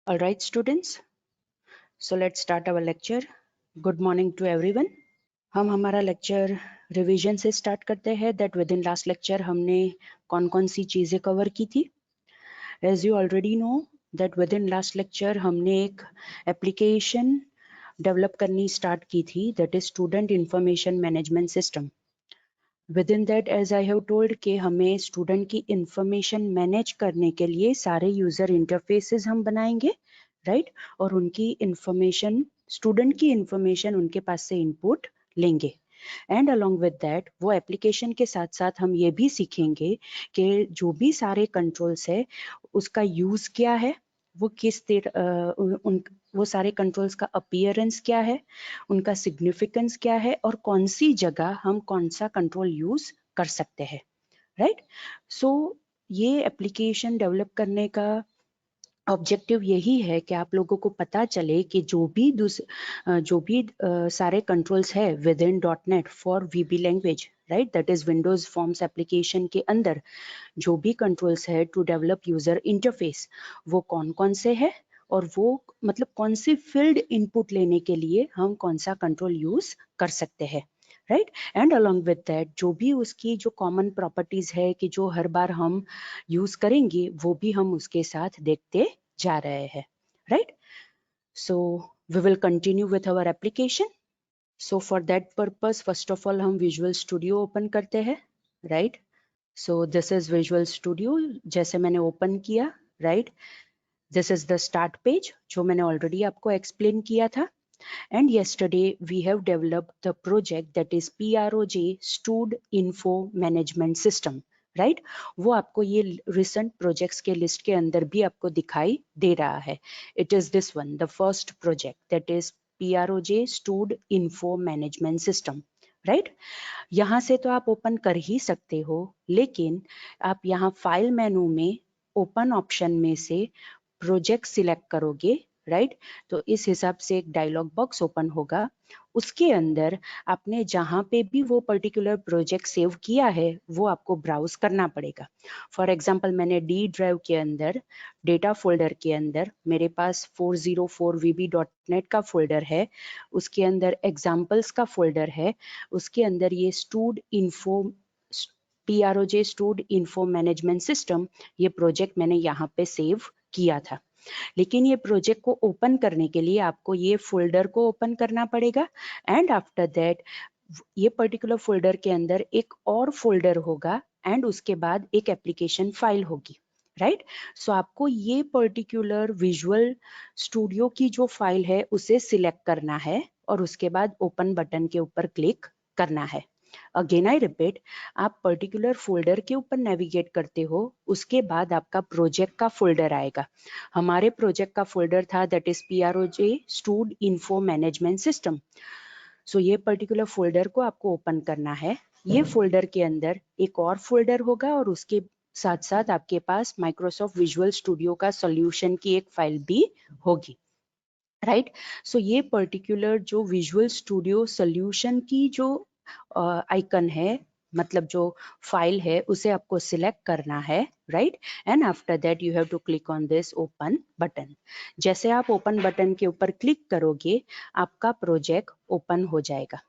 All right, students. So let's start our lecture. Good morning to everyone. हम हमारा lecture revision से start करते हैं that within last lecture हमने कौन कौन सी चीज़ें कवर की थी. As you already know that within last lecture हमने एक एप्लीकेशन डेवलप करनी स्टार्ट की थी that is student information management system. Within that as I have told कि हमें स्टूडेंट की इंफॉर्मेशन मैनेज करने के लिए सारे यूज़र इंटरफेसेस हम बनाएंगे, राइट? और उनकी इंफॉर्मेशन, स्टूडेंट की इंफॉर्मेशन उनके पास से इनपुट लेंगे. एंड अलॉन्ग विद दैट वो एप्लीकेशन के साथ साथ हम ये भी सीखेंगे कि जो भी सारे कंट्रोल्स है उसका यूज़ क्या है, वो किस वो सारे कंट्रोल्स का अपीयरेंस क्या है, उनका सिग्निफिकेंस क्या है और कौन सी जगह हम कौन सा कंट्रोल यूज कर सकते हैं, राइट? सो ये एप्लीकेशन डेवलप करने का ऑब्जेक्टिव यही है कि आप लोगों को पता चले कि जो भी सारे कंट्रोल्स है with in .NET for VB language, right, that is Windows forms application के अंदर जो भी कंट्रोल्स है टू डेवलप यूजर इंटरफेस वो कौन कौन से है और वो मतलब कौन सी फील्ड इनपुट लेने के लिए हम कौन सा कंट्रोल यूज कर सकते हैं, right? And along with that जो भी उसकी जो कॉमन प्रॉपर्टीज है कि जो हर बार हम यूज करेंगे वो भी हम उसके साथ देखते जा रहे हैं, right? So we will continue with our application. So for that purpose first of all हम विजुअल स्टूडियो ओपन करते हैं, right? So this is Visual Studio. जैसे मैंने ओपन किया, right, this is the start page जो मैंने already आपको explain किया था. And yesterday we have developed the project that is PROJ Stud Info Management System, right? वो आपको ये recent projects के list के अंदर भी आपको दिखाई दे रहा है. It is this one, the first project that is PROJ Stud Info Management System, right? यहाँ से तो आप ओपन कर ही सकते हो, लेकिन आप यहाँ फाइल मेनू में ओपन ऑप्शन में से प्रोजेक्ट सिलेक्ट करोगे, राइट? तो इस हिसाब से एक डायलॉग बॉक्स ओपन होगा. उसके अंदर आपने जहां पे भी वो पर्टिकुलर प्रोजेक्ट सेव किया है वो आपको ब्राउज करना पड़ेगा. फॉर एग्जांपल मैंने डी ड्राइव के अंदर डेटा फोल्डर के अंदर मेरे पास 404vb.net का फोल्डर है, उसके अंदर एग्जाम्पल्स का फोल्डर है, उसके अंदर ये stood info PROJ stud info management system ये प्रोजेक्ट मैंने यहाँ पे सेव किया था. लेकिन ये प्रोजेक्ट को ओपन करने के लिए आपको ये फोल्डर को ओपन करना पड़ेगा. एंड आफ्टर दैट ये पर्टिकुलर फोल्डर के अंदर एक और फोल्डर होगा एंड उसके बाद एक एप्लीकेशन फाइल होगी, राइट? सो आपको ये पर्टिकुलर विजुअल स्टूडियो की जो फाइल है उसे सिलेक्ट करना है और उसके बाद ओपन बटन के ऊपर क्लिक करना है. अगेन आई रिपीट, आप पर्टिकुलर फोल्डर के ऊपर नेविगेट करते हो, उसके बाद आपका प्रोजेक्ट का फोल्डर आएगा. हमारे प्रोजेक्ट का फोल्डर था that is PROJ stud info management system. So ये पर्टिकुलर फोल्डर को आपको ओपन करना है. ये फोल्डर के अंदर एक और फोल्डर होगा और उसके साथ साथ आपके पास माइक्रोसॉफ्ट विजुअल स्टूडियो का सॉल्यूशन की एक फाइल भी होगी, राइट? सो ये पर्टिकुलर जो विजुअल स्टूडियो सॉल्यूशन की जो आइकन है, मतलब जो फाइल है, उसे आपको सिलेक्ट करना है, right? And after that you have to click on this open button. जैसे आप ओपन बटन के ऊपर क्लिक करोगे आपका प्रोजेक्ट ओपन हो जाएगा.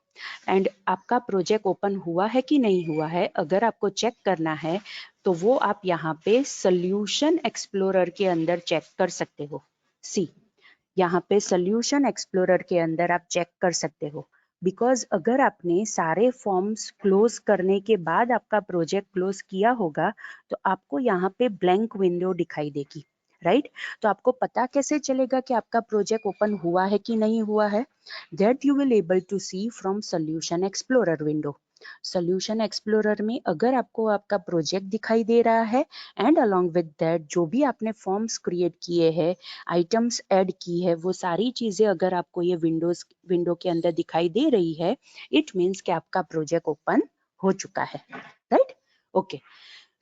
एंड आपका प्रोजेक्ट ओपन हुआ है कि नहीं हुआ है अगर आपको चेक करना है तो वो आप यहाँ पे सॉल्यूशन एक्सप्लोरर के अंदर चेक कर सकते हो. सी, यहाँ पे सॉल्यूशन एक्सप्लोरर के अंदर आप चेक कर सकते हो. बिकॉज अगर आपने सारे फॉर्म्स क्लोज करने के बाद आपका प्रोजेक्ट क्लोज किया होगा तो आपको यहाँ पे ब्लैंक विंडो दिखाई देगी, राइट? तो आपको पता कैसे चलेगा कि आपका प्रोजेक्ट ओपन हुआ है कि नहीं हुआ है? That you will able to see from solution explorer window. Solution explorer में अगर आपको आपका प्रोजेक्ट दिखाई दे रहा है एंड अलोंग विद दैट जो भी आपने फॉर्म्स क्रिएट किए हैं, आइटम्स ऐड की है, वो सारी चीजें अगर आपको ये विंडो के अंदर दिखाई दे रही है, इट मीन्स कि आपका प्रोजेक्ट ओपन हो चुका है, right? Okay.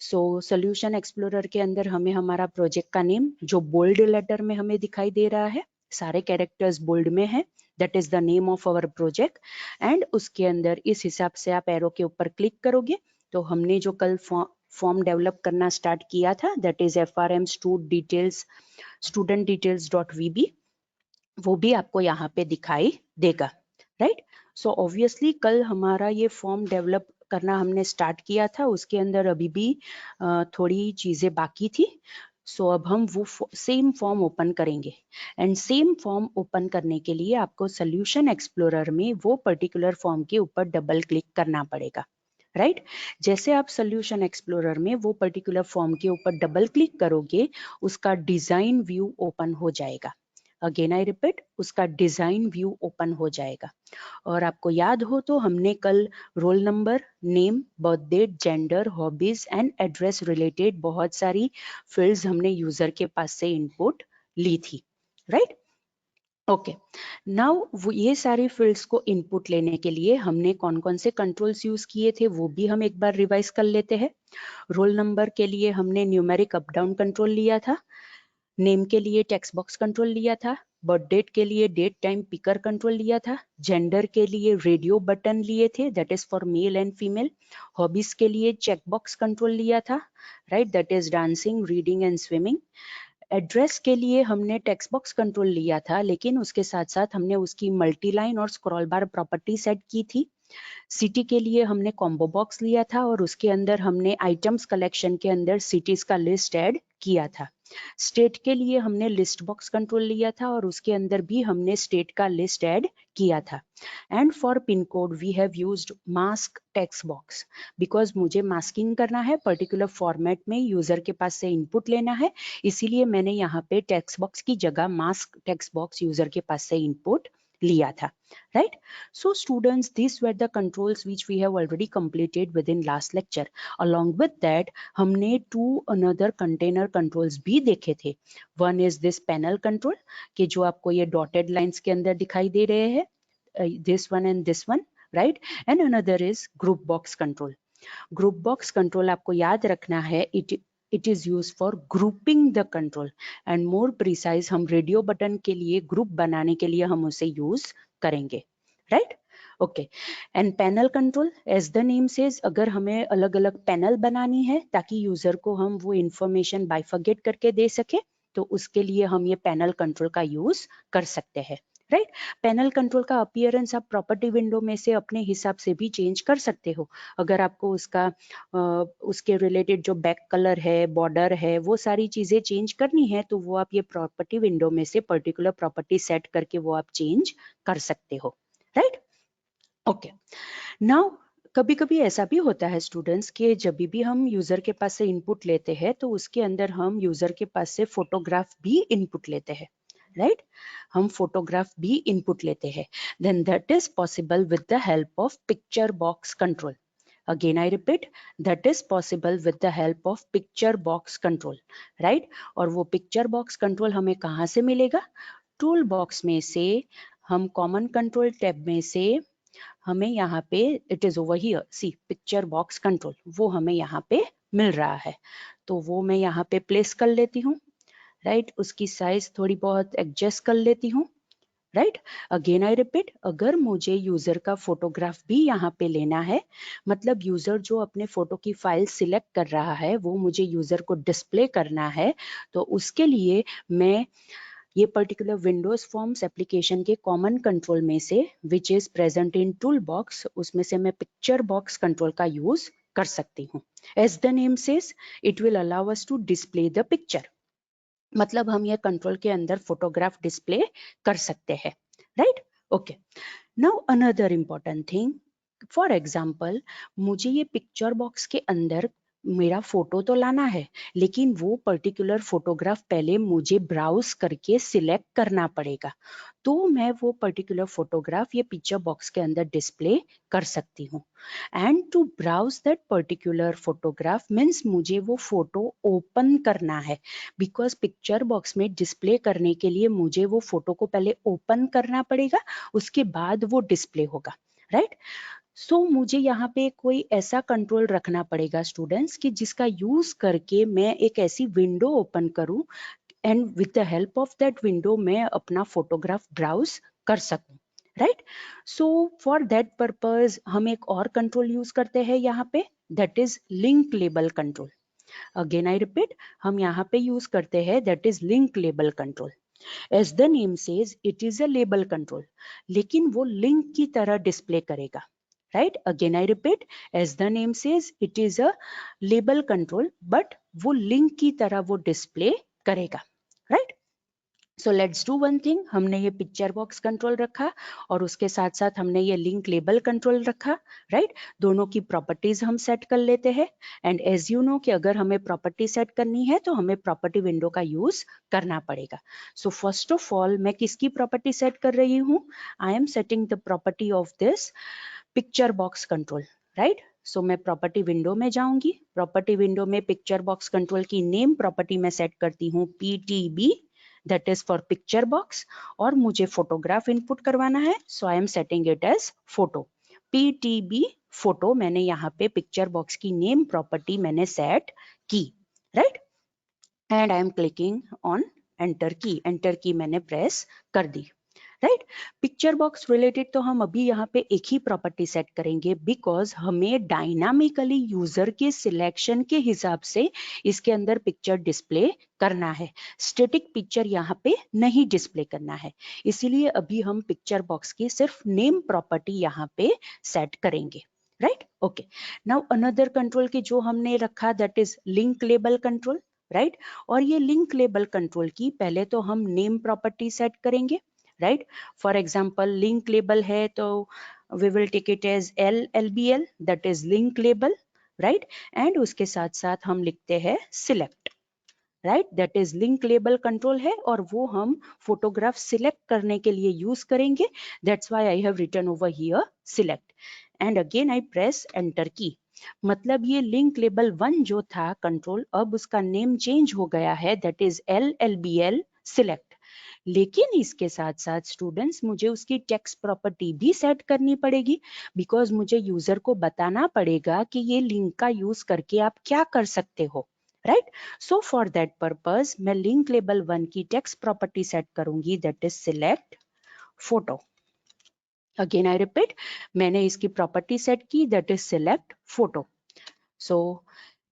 So solution explorer के अंदर हमें हमारा प्रोजेक्ट का नेम जो बोल्ड लेटर में हमें दिखाई दे रहा है, सारे कैरेक्टर्स बोल्ड में है, that is the name of our project. एंड उसके अंदर इस हिसाब से आप एरो के ऊपर क्लिक करोगे तो हमने जो कल फॉर्म डेवलप करना स्टार्ट किया था, that is FRM student details.vb, वो भी आपको यहाँ पे दिखाई देगा, राइट। सो ऑब्वियसली कल हमारा ये फॉर्म डेवलप करना हमने स्टार्ट किया था, उसके अंदर अभी भी थोड़ी चीजें बाकी थी। सो अब हम वो सेम फॉर्म ओपन करेंगे, एंड सेम फॉर्म ओपन करने के लिए आपको सोल्यूशन एक्सप्लोरर में वो पर्टिकुलर फॉर्म के ऊपर डबल क्लिक करना पड़ेगा, राइट। जैसे आप सोल्यूशन एक्सप्लोरर में वो पर्टिकुलर फॉर्म के ऊपर डबल क्लिक करोगे, उसका डिजाइन व्यू ओपन हो जाएगा। अगेन आई रिपीट, उसका डिजाइन व्यू ओपन हो जाएगा। और आपको याद हो तो हमने कल roll number, name, birth date, gender, hobbies and address related बहुत सारी फील्ड्स हमने यूजर के पास से इनपुट ली थी, राइट। ओके, नाउ ये सारी फील्ड्स को इनपुट लेने के लिए हमने कौन कौन से कंट्रोल्स यूज किए थे वो भी हम एक बार रिवाइज कर लेते हैं। रोल नंबर के लिए हमने न्यूमेरिक अप डाउन कंट्रोल लिया था, नेम के लिए टेक्स्ट बॉक्स कंट्रोल लिया था, बर्थ डेट के लिए डेट टाइम पिकर कंट्रोल लिया था, जेंडर के लिए रेडियो बटन लिए थे, that is for male and female, hobbies के लिए चेक बॉक्स कंट्रोल लिया था, right, that is dancing, reading and swimming. Address के लिए हमने टेक्स्ट बॉक्स कंट्रोल लिया था, लेकिन उसके साथ साथ हमने उसकी मल्टीलाइन और स्क्रॉल बार प्रॉपर्टी सेट की थी। सिटी के लिए हमने कॉम्बो बॉक्स लिया था और उसके अंदर हमने आइटम्स कलेक्शन के अंदर सिटीज का लिस्ट ऐड किया था। स्टेट के लिए हमने लिस्ट बॉक्स कंट्रोल लिया था और उसके अंदर भी हमने स्टेट का लिस्ट ऐड किया था। And for pin code we have used mask text box, because मुझे मास्किंग करना है पर्टिकुलर फॉर्मेट में, यूजर के पास से इनपुट लेना है, इसीलिए मैंने यहाँ पे टेक्स्ट बॉक्स की जगह मास्क टेक्स्ट बॉक्स यूजर के पास से इनपुट लिया था, right? So students, these were the controls which we have already completed within last lecture. Along with that, हमने two another container controls भी देखे थे. One is this panel control, कि जो आपको ये dotted lines के अंदर दिखाई दे रहे हैं, this one and this one, right? And another is group box control. Group box control आपको याद रखना है, it is used for grouping the control, and more precise हम रेडियो बटन के लिए ग्रुप बनाने के लिए हम उसे यूज करेंगे, right. Okay, and panel control, as the name says, अगर हमें अलग अलग पैनल बनानी है ताकि यूजर को हम वो इंफॉर्मेशन बाइफरगेट करके दे सके, तो उसके लिए हम ये पैनल कंट्रोल का यूज कर सकते हैं, राइट। पैनल कंट्रोल का अपीयरेंस आप प्रॉपर्टी विंडो में से अपने हिसाब से भी चेंज कर सकते हो। अगर आपको उसका उसके रिलेटेड जो बैक कलर है, बॉर्डर है, वो सारी चीजें चेंज करनी है, तो वो आप ये प्रॉपर्टी विंडो में से पर्टिकुलर प्रॉपर्टी सेट करके वो आप चेंज कर सकते हो, राइट। ओके, नाउ कभी कभी ऐसा भी होता है स्टूडेंट्स कि जब भी हम यूजर के पास से इनपुट लेते हैं तो उसके अंदर हम यूजर के पास से फोटोग्राफ भी इनपुट लेते हैं, राइट। हम फोटोग्राफ भी इनपुट लेते हैं, then that is possible with the help of picture box control. Again I repeat, that is possible with the help of picture box control, right? और वो picture box control हमें कहाँ से मिलेगा? टूल बॉक्स में से, हम कॉमन कंट्रोल टैब में से हमें यहाँ पे, it is over here, see picture box control, वो हमें यहाँ पे मिल रहा है, तो वो मैं यहाँ पे प्लेस कर लेती हूँ, राइट। उसकी साइज थोड़ी बहुत एडजस्ट कर लेती हूँ, राइट। अगेन आई रिपीट, अगर मुझे यूजर का फोटोग्राफ भी यहाँ पे लेना है, मतलब यूजर जो अपने फोटो की फाइल सिलेक्ट कर रहा है वो मुझे यूजर को डिस्प्ले करना है, तो उसके लिए मैं ये पर्टिकुलर विंडोज फॉर्म्स एप्लीकेशन के कॉमन कंट्रोल में से, which is present in tool box, उसमें से मैं पिक्चर बॉक्स कंट्रोल का यूज कर सकती हूँ। As the name says, it will allow us to display the picture, मतलब हम ये कंट्रोल के अंदर फोटोग्राफ डिस्प्ले कर सकते हैं, right. Okay, now another important thing, for example मुझे ये पिक्चर बॉक्स के अंदर मेरा फोटो तो लाना है, लेकिन वो पर्टिकुलर फोटोग्राफ पहले मुझे ब्राउज करके सिलेक्ट करना पड़ेगा, तो मैं वो पर्टिकुलर फोटोग्राफ ये पिक्चर बॉक्स के अंदर डिस्प्ले कर सकती हूँ। And to browse that particular photograph means मुझे वो फोटो ओपन करना है, बिकॉज पिक्चर बॉक्स में डिस्प्ले करने के लिए मुझे वो फोटो को पहले ओपन करना पड़ेगा, उसके बाद वो डिस्प्ले होगा, राइट। सो मुझे यहाँ पे कोई ऐसा कंट्रोल रखना पड़ेगा स्टूडेंट्स कि जिसका यूज करके मैं एक ऐसी विंडो ओपन करूं, and with the help of that window मैं अपना फोटोग्राफ ब्राउज कर सकूं, right. So for that purpose हम एक और कंट्रोल यूज करते हैं यहाँ पे, that is link label control. Again I repeat, हम यहाँ पे यूज करते हैं that is link label control. As the name says it is a label control, लेकिन वो लिंक की तरह डिस्प्ले करेगा। Right, again I repeat, as the name says it is a label control, but वो link की तरह वो display करेगा। Right, so let's do one thing, हमने ये पिक्चर बॉक्स कंट्रोल रखा और उसके साथ साथ हमने ये लिंक लेबल कंट्रोल रखा। राइट, दोनों की प्रॉपर्टीज हम सेट कर लेते हैं। एंड एज यू नो कि अगर हमें प्रॉपर्टी सेट करनी है तो हमें प्रॉपर्टी विंडो का यूज करना पड़ेगा। सो फर्स्ट ऑफ ऑल मैं किसकी प्रॉपर्टी सेट कर रही हूँ? I am setting the property of this picture box control. Right, so मैं प्रॉपर्टी विंडो में जाऊंगी। प्रॉपर्टी विंडो में पिक्चर बॉक्स कंट्रोल की नेम प्रॉपर्टी में सेट करती हूँ PTB, that is for picture box, और मुझे फोटोग्राफ इनपुट करवाना है, so I am setting it as photo. PTB photo मैंने यहाँ पे पिक्चर बॉक्स की नेम प्रॉपर्टी मैंने सेट की। Right, and I M clicking on enter की, एंटर की मैंने प्रेस कर दी। राइट, पिक्चर बॉक्स रिलेटेड तो हम अभी यहाँ पे एक ही प्रॉपर्टी सेट करेंगे, बिकॉज हमें डायनामिकली यूजर के सिलेक्शन के हिसाब से इसके अंदर पिक्चर डिस्प्ले करना है। स्टैटिक पिक्चर यहाँ पे नहीं डिस्प्ले करना है, इसीलिए अभी हम पिक्चर बॉक्स की सिर्फ नेम प्रॉपर्टी यहाँ पे सेट करेंगे। Right, okay. Now another control की जो हमने रखा that is link label control. Right, और ये लिंक लेबल कंट्रोल की पहले तो हम नेम प्रॉपर्टी सेट करेंगे। Right, for example link label है तो we will take it as LLBL, that is link label. Right, and उसके साथ साथ हम लिखते हैं select. Right, that is link label control है और वो हम फोटोग्राफ सिलेक्ट करने के लिए यूज करेंगे। That's why I have written over here select, and again I press enter key. मतलब ये लिंक लेबल 1 जो था कंट्रोल, अब उसका नेम चेंज हो गया है, दैट इज LLBL सिलेक्ट। लेकिन इसके साथ साथ स्टूडेंट्स मुझे उसकी टेक्स्ट प्रॉपर्टी भी सेट करनी पड़ेगी, बिकॉज मुझे यूजर को बताना पड़ेगा कि ये लिंक का यूज करके आप क्या कर सकते हो। Right, so for that purpose मैं लिंक लेबल 1 की टेक्स्ट प्रॉपर्टी सेट करूंगी, that is select photo. Again I repeat, मैंने इसकी प्रॉपर्टी सेट की, दैट इज सिलेक्ट फोटो। सो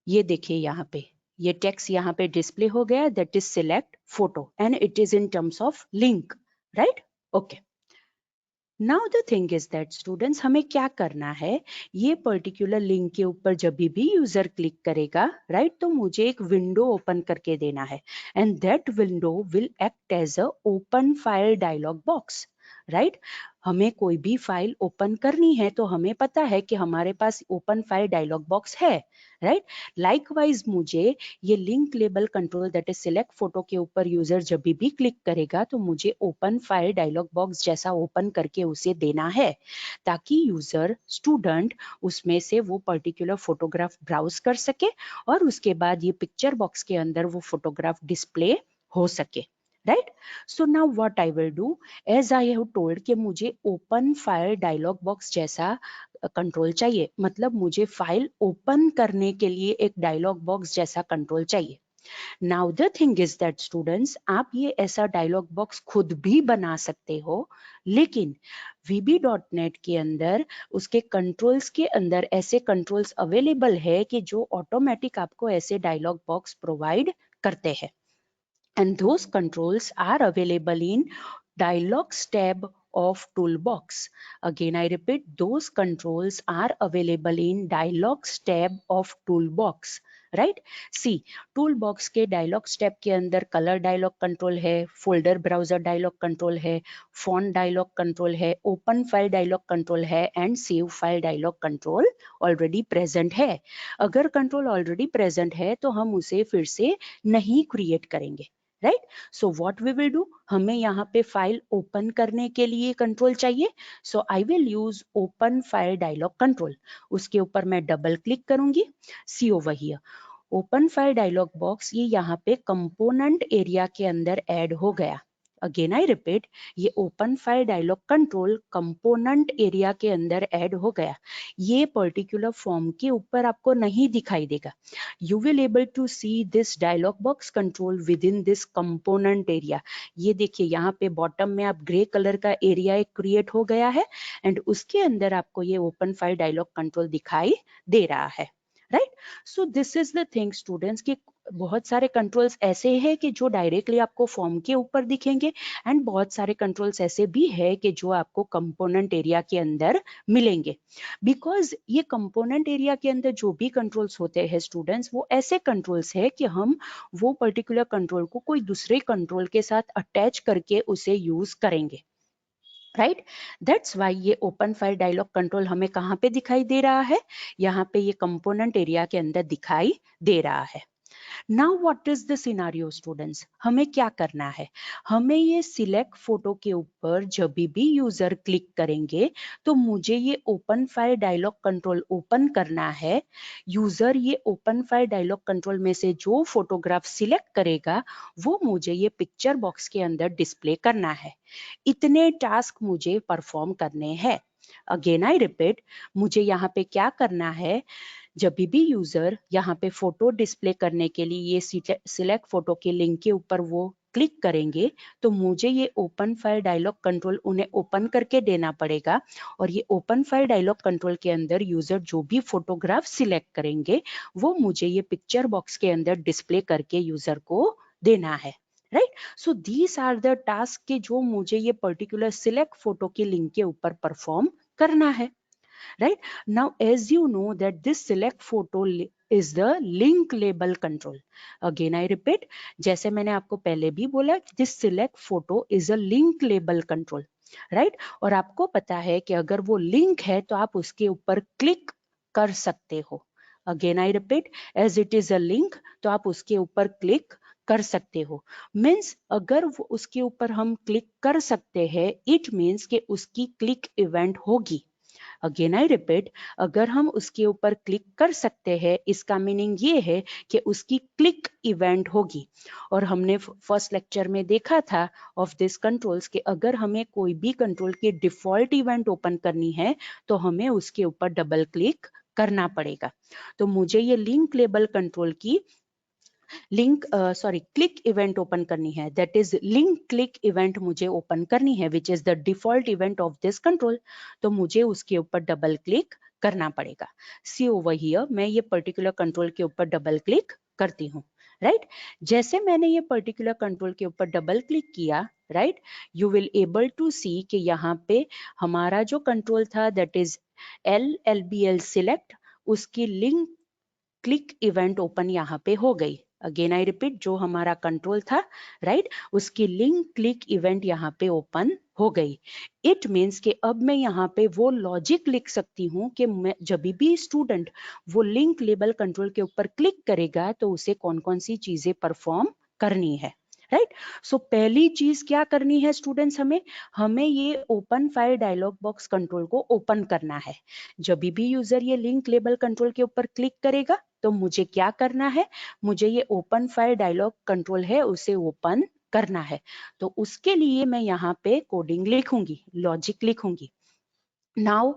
ये देखिए यहाँ पे ये टेक्स्ट यहाँ पे डिस्प्ले हो गया, that is select photo, and it is in terms of link. Right, okay. Now the thing is that students, हमें क्या करना है, ये पर्टिकुलर लिंक के ऊपर जब भी यूजर क्लिक करेगा, राइट, तो मुझे एक विंडो ओपन करके देना है, and that window will act as a open file dialog box. Right, हमें कोई भी फाइल ओपन करनी है तो हमें पता है कि हमारे पास ओपन फाइल डायलॉग बॉक्स है। राइट, लाइकवाइज मुझे ये link label control that is select photo के ऊपर यूजर जब भी क्लिक करेगा तो मुझे ओपन फाइल डायलॉग बॉक्स जैसा ओपन करके उसे देना है, ताकि यूजर स्टूडेंट उसमें से वो पर्टिकुलर फोटोग्राफ ब्राउज कर सके और उसके बाद ये पिक्चर बॉक्स के अंदर वो फोटोग्राफ डिस्प्ले हो सके। Right, so now what I will do, as I have told कि मुझे ओपन फाइल डायलॉग बॉक्स जैसा कंट्रोल चाहिए, मतलब मुझे फाइल ओपन करने के लिए एक डायलॉग बॉक्स जैसा कंट्रोल चाहिए। Now the thing is that students, आप ये ऐसा डायलॉग बॉक्स खुद भी बना सकते हो, लेकिन VB.NET के अंदर उसके कंट्रोल्स के अंदर ऐसे कंट्रोल्स अवेलेबल है कि जो ऑटोमेटिक आपको ऐसे डायलॉग बॉक्स प्रोवाइड करते हैं, and those controls are available in dialogues tab of toolbox. Again I repeat, those controls are available in dialogues tab of toolbox. Right, see tool box के dialogs tab के अंदर colour dialog control है, folder browser dialog control है, font dialog control है, open file dialog control है, and save file dialog control already present है। अगर control already present है तो हम उसे फिर से नहीं क्रिएट करेंगे। Right, so what we will do, हमें यहाँ पे फाइल ओपन करने के लिए कंट्रोल चाहिए, so I will use open file dialog control. उसके ऊपर मैं डबल क्लिक करूंगी, see over here open file dialog box ये यहाँ पे कंपोनेंट एरिया के अंदर ऐड हो गया। अगेन आई रिपीट, ये open file dialog control component area के अंदर ऐड हो गया। ये पर्टिकुलर फॉर्म के ऊपर आपको नहीं दिखाई देगा। You will able to see this dialog box control within this component area. ये देखिए यहाँ पे बॉटम में आप ग्रे कलर का एरिया एक क्रिएट हो गया है एंड उसके अंदर आपको ये ओपन फाइल डायलॉग कंट्रोल दिखाई दे रहा है, right. So this is the thing students कि बहुत सारे कंट्रोल्स ऐसे हैं कि जो डायरेक्टली आपको फॉर्म के ऊपर दिखेंगे एंड बहुत सारे कंट्रोल्स ऐसे भी है कि जो आपको कंपोनेंट एरिया के अंदर मिलेंगे। बिकॉज ये कंपोनेंट एरिया के अंदर जो भी कंट्रोल्स होते हैं स्टूडेंट्स, वो ऐसे कंट्रोल्स है कि हम वो पर्टिकुलर कंट्रोल को कोई दूसरे कंट्रोल के साथ अटैच करके उसे यूज करेंगे, राइट। दैट्स वाई ये ओपन फाइल डायलॉग कंट्रोल हमें कहाँ पे दिखाई दे रहा है, यहाँ पे ये कंपोनेंट एरिया के अंदर दिखाई दे रहा है। Now what is the scenario students, हमें क्या करना है, हमें ये सिलेक्ट फोटो के ऊपर जब भी यूजर क्लिक करेंगे तो मुझे ये open file dialog control open करना है। यूजर ये ओपन फाइल डायलॉग कंट्रोल में से जो फोटोग्राफ सिलेक्ट करेगा वो मुझे ये पिक्चर बॉक्स के अंदर डिस्प्ले करना है। इतने टास्क मुझे परफॉर्म करने हैं। अगेन आई रिपीट, मुझे यहाँ पे क्या करना है, जब भी यूजर यहाँ पे फोटो डिस्प्ले करने के लिए ये सिलेक्ट फोटो के लिंक के ऊपर वो क्लिक करेंगे तो मुझे ये ओपन फाइल डायलॉग कंट्रोल उन्हें ओपन करके देना पड़ेगा और ये ओपन फाइल डायलॉग कंट्रोल के अंदर यूजर जो भी फोटोग्राफ सिलेक्ट करेंगे वो मुझे ये पिक्चर बॉक्स के अंदर डिस्प्ले करके यूजर को देना है, right. So these are the task के जो मुझे ये पर्टिकुलर सिलेक्ट फोटो के लिंक के ऊपर परफॉर्म करना है, right? Now as you know that this select photo is the link label control. Again I repeat, जैसे मैंने आपको पहले भी बोला, this select photo is a link label control, right? और आपको पता है कि अगर वो लिंक है तो आप उसके ऊपर क्लिक कर सकते हो। Again I repeat, as it is a link तो आप उसके ऊपर क्लिक कर सकते हो। मीन्स अगर उसके ऊपर हम क्लिक कर सकते हैं, इट मीन्स कि उसकी क्लिक इवेंट होगी। अगेन आई रिपीट, अगर हम उसके ऊपर क्लिक कर सकते हैं इसका मीनिंग ये है कि उसकी क्लिक इवेंट होगी। और हमने फर्स्ट लेक्चर में देखा था ऑफ दिस कंट्रोल्स कि अगर हमें कोई भी कंट्रोल की डिफॉल्ट इवेंट ओपन करनी है तो हमें उसके ऊपर डबल क्लिक करना पड़ेगा। तो मुझे ये लिंक लेबल कंट्रोल की क्लिक इवेंट ओपन करनी है, that is link click event मुझे ओपन करनी है which is the default event of this control. तो मुझे उसके ऊपर डबल क्लिक करना पड़ेगा। सी ओवर हियर, मैं ये पर्टिकुलर कंट्रोल के ऊपर डबल क्लिक करती हूँ, राइट। जैसे मैंने ये पर्टिकुलर कंट्रोल के ऊपर डबल क्लिक किया, right, you will able to see कि यहाँ पे हमारा जो कंट्रोल था दैट इज LLBL सिलेक्ट, उसकी लिंक क्लिक इवेंट ओपन यहाँ पे हो गई। अगेन आई रिपीट, जो हमारा कंट्रोल था, राइट, उसकी लिंक क्लिक इवेंट यहाँ पे ओपन हो गई। इट मीन्स कि अब मैं यहाँ पे वो लॉजिक लिख सकती हूँ कि मैं जब भी स्टूडेंट वो लिंक लेबल कंट्रोल के ऊपर क्लिक करेगा तो उसे कौन कौन सी चीजें परफॉर्म करनी है, राइट। सो पहली चीज क्या करनी है स्टूडेंट्स, हमें ये open file dialog box control को ओपन करना है। जब भी यूजर ये लिंक लेबल कंट्रोल के ऊपर क्लिक करेगा तो मुझे क्या करना है, मुझे ये ओपन फाइल डायलॉग कंट्रोल है उसे ओपन करना है। तो उसके लिए मैं यहाँ पे कोडिंग लिखूंगी, लॉजिक लिखूंगी। नाउ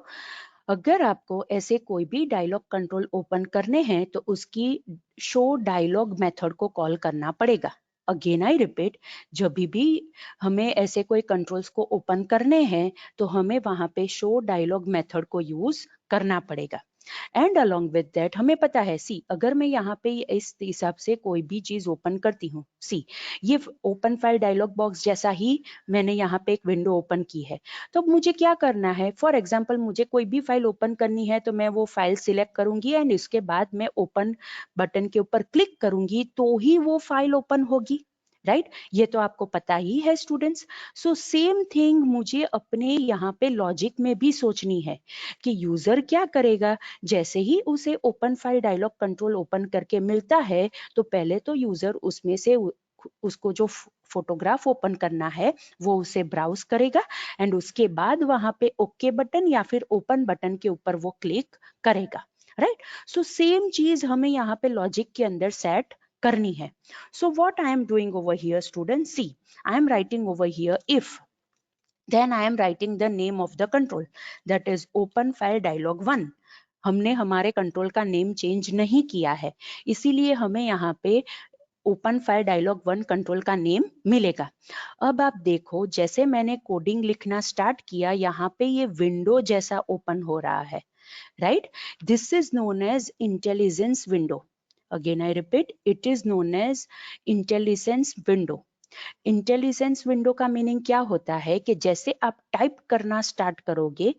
अगर आपको ऐसे कोई भी डायलॉग कंट्रोल ओपन करने हैं तो उसकी शो डायलॉग मेथड को कॉल करना पड़ेगा। अगेन आई रिपीट, जब भी हमें ऐसे कोई कंट्रोल्स को ओपन करने हैं तो हमें वहां पे शो डायलॉग मेथड को यूज करना पड़ेगा। एंड अलोंग विद दैट हमें पता है, सी अगर मैं यहाँ पे इस हिसाब से कोई भी चीज ओपन करती हूँ, सी ये ओपन फाइल डायलॉग बॉक्स जैसा ही मैंने यहाँ पे एक विंडो ओपन की है। तो मुझे क्या करना है, फॉर एग्जाम्पल मुझे कोई भी फाइल ओपन करनी है तो मैं वो फाइल सिलेक्ट करूंगी एंड इसके बाद मैं ओपन बटन के ऊपर क्लिक करूंगी तो ही वो फाइल ओपन होगी, राइट। ये तो आपको पता ही है स्टूडेंट्स। सो सेम थिंग मुझे अपने यहाँ पे लॉजिक में भी सोचनी है कि यूजर क्या करेगा। जैसे ही उसे open file dialog control open करके मिलता है तो पहले तो यूजर उसमें से उसको जो फोटोग्राफ ओपन करना है वो उसे ब्राउज करेगा एंड उसके बाद वहां पे ओके बटन या फिर ओपन बटन के ऊपर वो क्लिक करेगा, राइट। सो सेम चीज हमें यहाँ पे लॉजिक के अंदर सेट करनी है. So what I am doing over here, students, see, I am writing over here if, then I am writing the name of the control, that is open file dialog 1. हमने हमारे control का name change नहीं किया है, इसीलिए हमें यहाँ पे ओपन फाइल डायलॉग 1 कंट्रोल का नेम मिलेगा. अब आप देखो, जैसे मैंने कोडिंग लिखना स्टार्ट किया, यहाँ पे ये विंडो जैसा ओपन हो रहा है, right? This is known as intelligence window. Again I repeat, it is known as intelligence window. Intelligence window का मीनिंग क्या होता है कि जैसे आप टाइप करना स्टार्ट करोगे,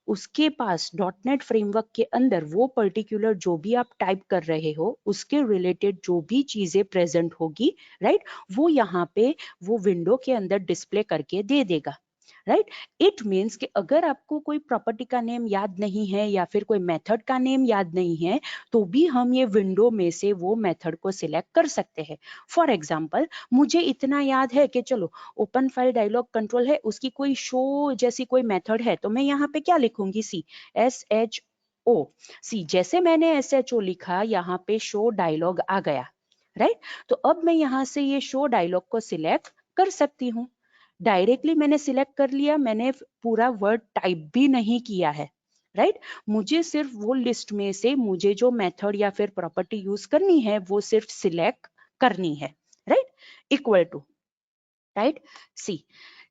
उसके पास डॉटनेट फ्रेमवर्क के अंदर वो पर्टिकुलर जो भी आप टाइप कर रहे हो उसके रिलेटेड जो भी चीजें प्रेजेंट होगी, राइट, वो यहाँ पे वो विंडो के अंदर डिस्प्ले करके दे देगा. राइट, इट मीन्स कि अगर आपको कोई प्रॉपर्टी का नेम याद नहीं है या फिर कोई मेथड का नेम याद नहीं है, तो भी हम ये विंडो में से वो मेथड को सिलेक्ट कर सकते हैं. फॉर एग्जाम्पल, मुझे इतना याद है कि चलो ओपन फाइल डायलॉग कंट्रोल है, उसकी कोई शो जैसी कोई मेथड है, तो मैं यहाँ पे क्या लिखूंगी, सी SHO. सी, जैसे मैंने SHO लिखा, यहाँ पे शो डायलॉग आ गया, राइट. तो अब मैं यहाँ से ये शो डायलॉग को सिलेक्ट कर सकती हूँ. डायरेक्टली मैंने सिलेक्ट कर लिया, मैंने पूरा वर्ड टाइप भी नहीं किया है, राइट. मुझे सिर्फ वो लिस्ट में से मुझे जो मेथड या फिर प्रॉपर्टी यूज करनी है वो सिर्फ सिलेक्ट करनी है, right. Equal to, right. See,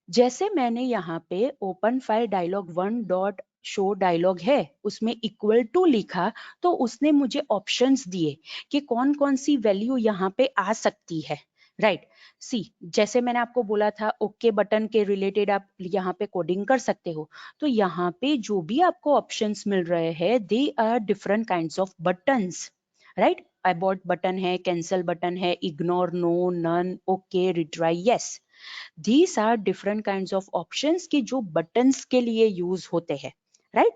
जैसे मैंने यहाँ पे open file dialog 1 dot show dialog है, उसमें इक्वल टू लिखा, तो उसने मुझे ऑप्शंस दिए कि कौन कौन सी वैल्यू यहाँ पे आ सकती है, राइट. सी, जैसे मैंने आपको बोला था ओके बटन के रिलेटेड आप यहाँ पे कोडिंग कर सकते हो, तो यहाँ पे जो भी आपको ऑप्शंस मिल रहे हैं, they are different kinds of buttons, right. Abort button है, कैंसल बटन है, ignore, no, none, okay, retry, yes. These are different kinds of options कि जो buttons के लिए यूज होते हैं, राइट.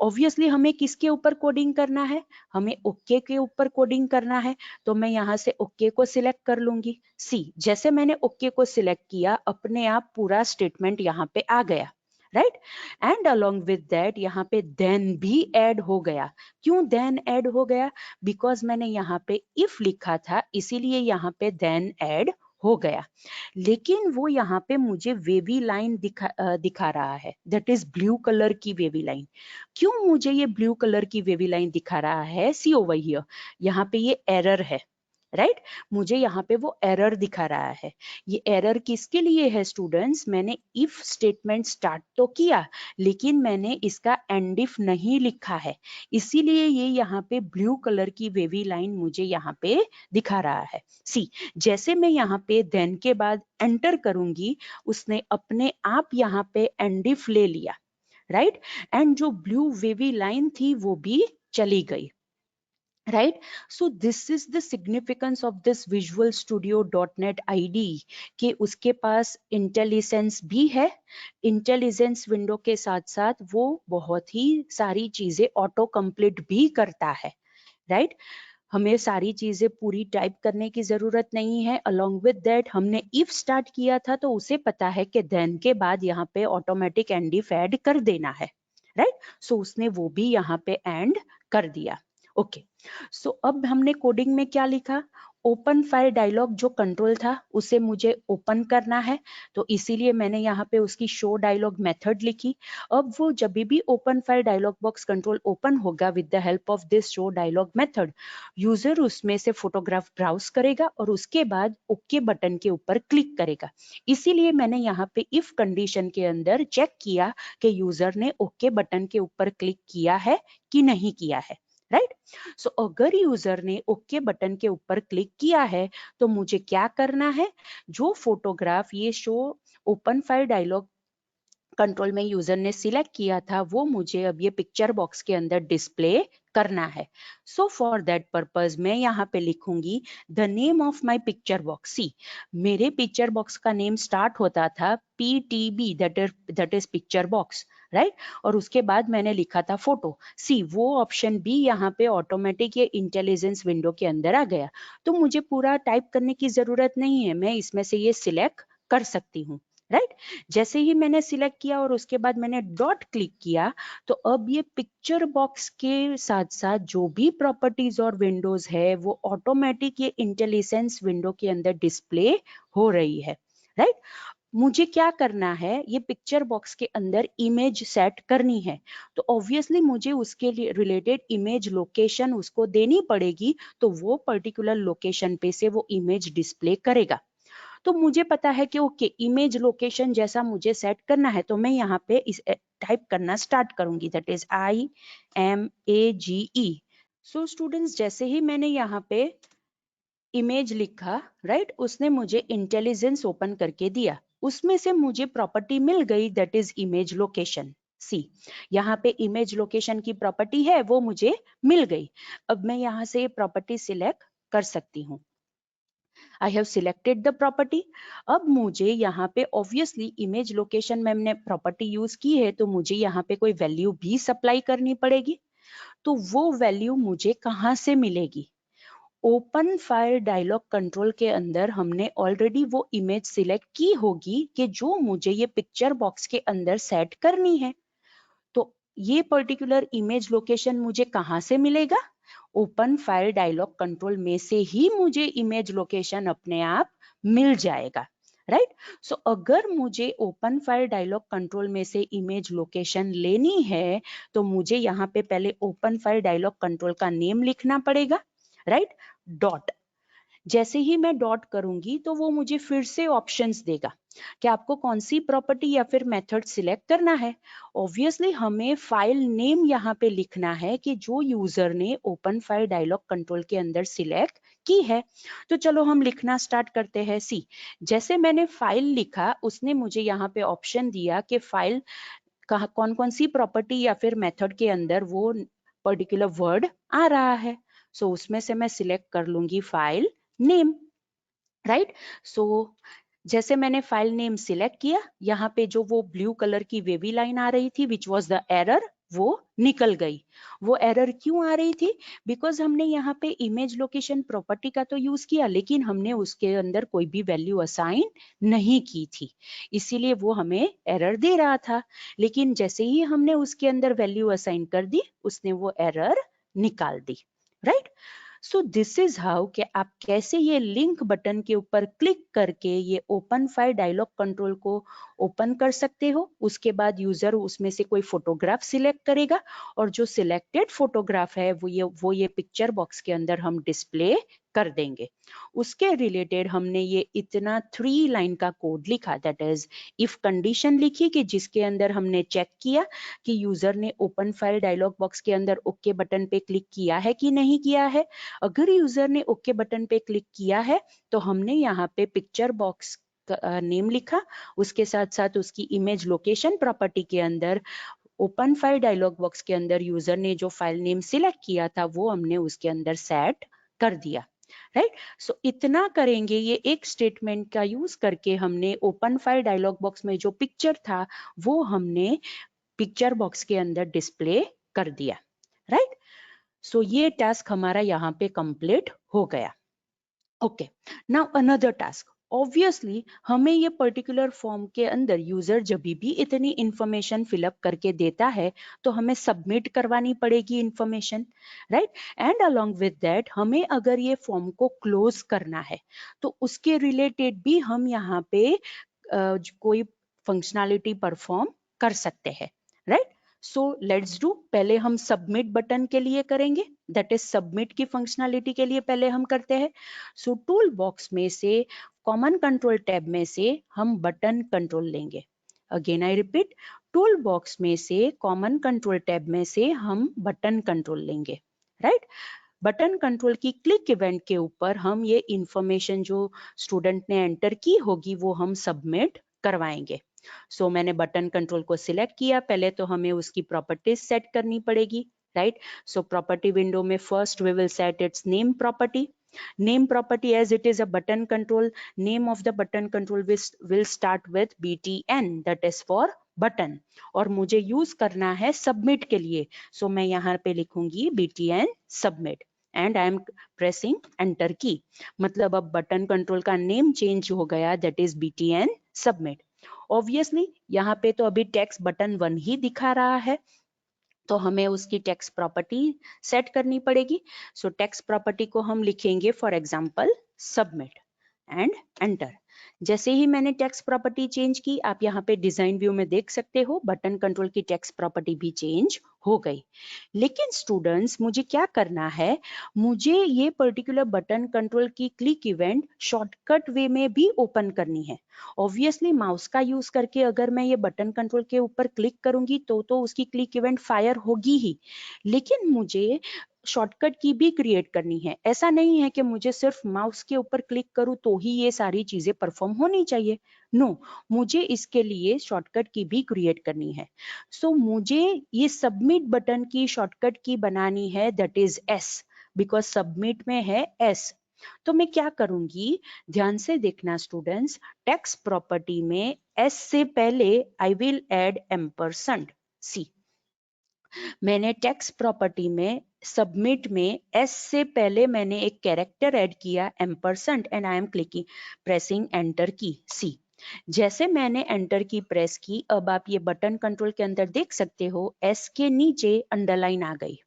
ऑब्वियसली हमें किसके ऊपर कोडिंग करना है, हमें ओके के ऊपर कोडिंग करना है, तो मैं यहाँ से ओके को सिलेक्ट कर लूंगी. सी, जैसे मैंने ओके को सिलेक्ट किया, अपने आप पूरा स्टेटमेंट यहाँ पे आ गया, right. And along with that यहाँ पे देन भी ऐड हो गया. क्यों देन ऐड हो गया, बिकॉज मैंने यहाँ पे इफ लिखा था, इसीलिए यहाँ पे देन ऐड हो गया. लेकिन वो यहाँ पे मुझे वेवी लाइन दिखा रहा है, दैट इज ब्लू कलर की वेवी लाइन. क्यों मुझे ये ब्लू कलर की वेवी लाइन दिखा रहा है, सी ओवर हियर, यहाँ पे ये एरर है, राइट. मुझे यहाँ पे वो एरर दिखा रहा है. ये एरर किसके लिए है स्टूडेंट्स, मैंने इफ स्टेटमेंट स्टार्ट तो किया, लेकिन मैंने इसका एंड इफ नहीं लिखा है, इसीलिए ये यहाँ पे ब्लू कलर की वेवी लाइन मुझे यहाँ पे दिखा रहा है. सी, जैसे मैं यहाँ पे देन के बाद एंटर करूंगी, उसने अपने आप यहाँ पे एंड इफ ले लिया, राइट. एंड जो ब्लू वेवी लाइन थी वो भी चली गई, right. So this is the significance of this Visual Studio .NET IDE कि उसके पास इंटेलिजेंस भी है, इंटेलिजेंस विंडो के साथ साथ वो बहुत ही सारी चीजें ऑटो कंप्लीट भी करता है, राइट. हमें सारी चीजें पूरी टाइप करने की जरूरत नहीं है. अलोंग विद दैट हमने इफ स्टार्ट किया था, तो उसे पता है कि देन के बाद यहाँ पे ऑटोमेटिक एंड इफ ऐड कर देना है, राइट. सो उसने वो भी यहाँ पे एंड कर दिया, ओके. सो अब हमने कोडिंग में क्या लिखा, ओपन फाइल डायलॉग जो कंट्रोल था उसे मुझे ओपन करना है, तो इसीलिए मैंने यहाँ पे उसकी शो डायलॉग मेथड लिखी. अब वो जब भी open file dialog box control open होगा with the help of this show dialog method, user उसमें से फोटोग्राफ ब्राउज करेगा और उसके बाद ओके बटन के ऊपर क्लिक करेगा. इसीलिए मैंने यहाँ पे इफ कंडीशन के अंदर चेक किया कि यूजर ने ओके बटन के ऊपर क्लिक किया है कि नहीं किया है, राइट. सो अगर यूजर ने ओके बटन के ऊपर क्लिक किया है, तो मुझे क्या करना है, जो फोटोग्राफ ये show open file dialog control में यूजर ने सिलेक्ट किया था, वो मुझे अब ये पिक्चर बॉक्स के अंदर डिस्प्ले करना है. सो फॉर दैट पर्पज मैं यहाँ पे लिखूंगी the name of my picture box. See, मेरे पिक्चर बॉक्स का नेम स्टार्ट होता था PTB, that is picture box, right. और उसके बाद मैंने लिखा था फोटो. सी, वो ऑप्शन भी यहाँ पे ऑटोमेटिक ये इंटेलिजेंस विंडो के अंदर आ गया, तो मुझे पूरा टाइप करने की जरूरत नहीं है, मैं इसमें से ये सिलेक्ट कर सकती हूँ, राइट। जैसे ही मैंने सिलेक्ट किया और उसके बाद मैंने डॉट क्लिक किया तो अब ये पिक्चर बॉक्स के साथ साथ जो भी प्रॉपर्टीज और विंडोज है वो ऑटोमेटिक ये इंटेलिजेंस विंडो के अंदर डिस्प्ले हो रही है। राइट। मुझे क्या करना है, ये पिक्चर बॉक्स के अंदर इमेज सेट करनी है तो ऑब्वियसली मुझे उसके लिए रिलेटेड इमेज लोकेशन उसको देनी पड़ेगी, तो वो पर्टिकुलर लोकेशन पे से वो इमेज डिस्प्ले करेगा। तो मुझे पता है कि ओके इमेज लोकेशन जैसा मुझे सेट करना है, तो मैं यहाँ पे इस टाइप करना स्टार्ट करूंगी, that is IMAGE। So students जैसे ही मैंने यहाँ पे इमेज लिखा, राइट, उसने मुझे इंटेलिजेंस ओपन करके दिया। उसमें से मुझे प्रॉपर्टी मिल गई, दैट इज इमेज लोकेशन। सी, यहाँ पे इमेज लोकेशन की प्रॉपर्टी है वो मुझे मिल गई। अब मैं यहाँ से प्रॉपर्टी सिलेक्ट कर सकती हूँ। I have selected the property. अब मुझे यहाँ पे ऑब्वियसली इमेज लोकेशन में मैंने प्रॉपर्टी यूज की है तो मुझे यहाँ पे कोई वैल्यू भी सप्लाई करनी पड़ेगी। तो वो वैल्यू मुझे कहाँ से मिलेगी? ओपन फाइल डायलॉग कंट्रोल के अंदर हमने ऑलरेडी वो इमेज सिलेक्ट की होगी कि जो मुझे ये पिक्चर बॉक्स के अंदर सेट करनी है। तो ये पर्टिकुलर इमेज लोकेशन मुझे कहाँ से मिलेगा? ओपन फाइल डायलॉग कंट्रोल में से ही मुझे इमेज लोकेशन अपने आप मिल जाएगा। राइट। सो अगर मुझे ओपन फाइल डायलॉग कंट्रोल में से इमेज लोकेशन लेनी है तो मुझे यहाँ पे पहले ओपन फाइल डायलॉग कंट्रोल का नेम लिखना पड़ेगा। राइट। डॉट, जैसे ही मैं डॉट करूंगी तो वो मुझे फिर से ऑप्शंस देगा कि आपको कौन सी प्रॉपर्टी या फिर मेथड सिलेक्ट करना है। ऑब्वियसली हमें फाइल नेम यहाँ पे लिखना है कि जो यूजर ने ओपन फाइल डायलॉग कंट्रोल के अंदर सिलेक्ट की है। तो चलो हम लिखना स्टार्ट करते हैं। सी, जैसे मैंने फाइल लिखा उसने मुझे यहाँ पे ऑप्शन दिया कि फाइल कौन कौन सी प्रॉपर्टी या फिर मेथड के अंदर वो पर्टिकुलर वर्ड आ रहा है। सो उसमें से मैं सिलेक्ट कर लूंगी फाइल नेम। राइट। सो जैसे मैंने फाइल नेम सिलेक्ट किया, यहाँ पे जो वो ब्लू कलर की वेवी लाइन आ रही थी विच वॉज द एरर, वो निकल गई। वो एरर क्यों आ रही थी? बिकॉज हमने यहाँ पे इमेज लोकेशन प्रॉपर्टी का तो यूज किया लेकिन हमने उसके अंदर कोई भी वैल्यू असाइन नहीं की थी, इसीलिए वो हमें एरर दे रहा था। लेकिन जैसे ही हमने उसके अंदर वैल्यू असाइन कर दी उसने वो एरर निकाल दी। Right. So this is how कि आप कैसे ये लिंक बटन के ऊपर क्लिक करके ये ओपन फाइल डायलॉग कंट्रोल को ओपन कर सकते हो। उसके बाद यूजर उसमें से कोई फोटोग्राफ सिलेक्ट करेगा और जो सिलेक्टेड फोटोग्राफ है वो ये पिक्चर बॉक्स के अंदर हम डिस्प्ले कर देंगे। उसके रिलेटेड हमने ये इतना 3 लाइन का कोड लिखा, दैट इज इफ कंडीशन लिखी कि जिसके अंदर हमने चेक किया कि यूजर ने ओपन फाइल डायलॉग बॉक्स के अंदर ओके बटन पे क्लिक किया है कि नहीं किया है। अगर यूजर ने ओके बटन पे क्लिक किया है तो हमने यहाँ पे पिक्चर बॉक्स नेम लिखा, उसके साथ साथ उसकी इमेज लोकेशन प्रॉपर्टी के अंदर ओपन फाइल डायलॉग बॉक्स के अंदर यूजर ने जो फाइल नेम सिलेक्ट किया था वो हमने उसके अंदर सेट कर दिया। राइट। सो इतना करेंगे, ये एक स्टेटमेंट का यूज करके हमने ओपन फाइल डायलॉग बॉक्स में जो पिक्चर था वो हमने पिक्चर बॉक्स के अंदर डिस्प्ले कर दिया। राइट। सो ये टास्क हमारा यहाँ पे कंप्लीट हो गया। Okay, now another task. Obviously हमें ये पर्टिकुलर फॉर्म के अंदर यूजर जब भी इतनी इंफॉर्मेशन फिलअप करके देता है तो हमें सबमिट करवानी पड़ेगी information. Right. And along with that हमें अगर ये फॉर्म को क्लोज करना है तो उसके रिलेटेड भी हम यहाँ पे कोई फंक्शनैलिटी परफॉर्म कर सकते हैं। राइट। सो लेट्स डू, पहले हम सबमिट बटन के लिए करेंगे, दैट इज सबमिट की फंक्शनैलिटी के लिए पहले हम करते हैं। सो टूल बॉक्स में से कॉमन कंट्रोल टैब में से हम बटन कंट्रोल लेंगे। Again I repeat, tool box में से कॉमन कंट्रोल टैब में से हम बटन कंट्रोल लेंगे। राइट। बटन कंट्रोल की क्लिक इवेंट के ऊपर हम ये इंफॉर्मेशन जो स्टूडेंट ने एंटर की होगी वो हम सबमिट करवाएंगे। सो मैंने बटन कंट्रोल को सिलेक्ट किया, पहले तो हमें उसकी प्रॉपर्टीज सेट करनी पड़ेगी। राइट। सो प्रॉपर्टी विंडो में first we will set its name property. Name property, as it is a button control, name of the button control will start with btn, that is for button, और मुझे use करना है submit के लिए। सो मैं यहाँ पे लिखूंगी btn submit and I am pressing enter key. मतलब अब बटन कंट्रोल का नेम चेंज हो गया, that is btn submit। Obviously यहाँ पे तो अभी टेक्स्ट बटन 1 ही दिखा रहा है, तो हमें उसकी टेक्स्ट प्रॉपर्टी सेट करनी पड़ेगी। सो टेक्स्ट प्रॉपर्टी को हम लिखेंगे for example submit and enter. जैसे ही मैंने टेक्स्ट प्रॉपर्टी चेंज की, आप यहाँ पे डिजाइन व्यू में देख सकते हो बटन कंट्रोल की टेक्स्ट प्रॉपर्टी भी चेंज हो गई। लेकिन स्टूडेंट्स, मुझे क्या करना है, मुझे ये पर्टिकुलर बटन कंट्रोल की क्लिक इवेंट शॉर्टकट वे में भी ओपन करनी है। ऑब्वियसली माउस का यूज करके अगर मैं ये बटन कंट्रोल के ऊपर क्लिक करूंगी तो उसकी क्लिक इवेंट फायर होगी ही, लेकिन मुझे शॉर्टकट की भी क्रिएट करनी है। ऐसा नहीं है कि मुझे सिर्फ माउस के ऊपर क्लिक करूं तो ही ये सारी चीजें परफॉर्म होनी चाहिए। नो, मुझे इसके लिए शॉर्टकट की भी क्रिएट करनी है। सो मुझे ये सबमिट बटन की शॉर्टकट की बनानी है, that is S, because submit में है एस। तो मैं क्या करूंगी, ध्यान से देखना स्टूडेंट्स, टेक्स्ट प्रॉपर्टी में एस से पहले आई विल ऐड एम्परसेंड सी। मैंने टेक्स्ट प्रॉपर्टी में सबमिट में एस से पहले मैंने एक कैरेक्टर ऐड किया ampersand, and I M clicking pressing enter की सी। जैसे मैंने एंटर की प्रेस की, अब आप ये बटन कंट्रोल के अंदर देख सकते हो एस के नीचे अंडरलाइन आ गई,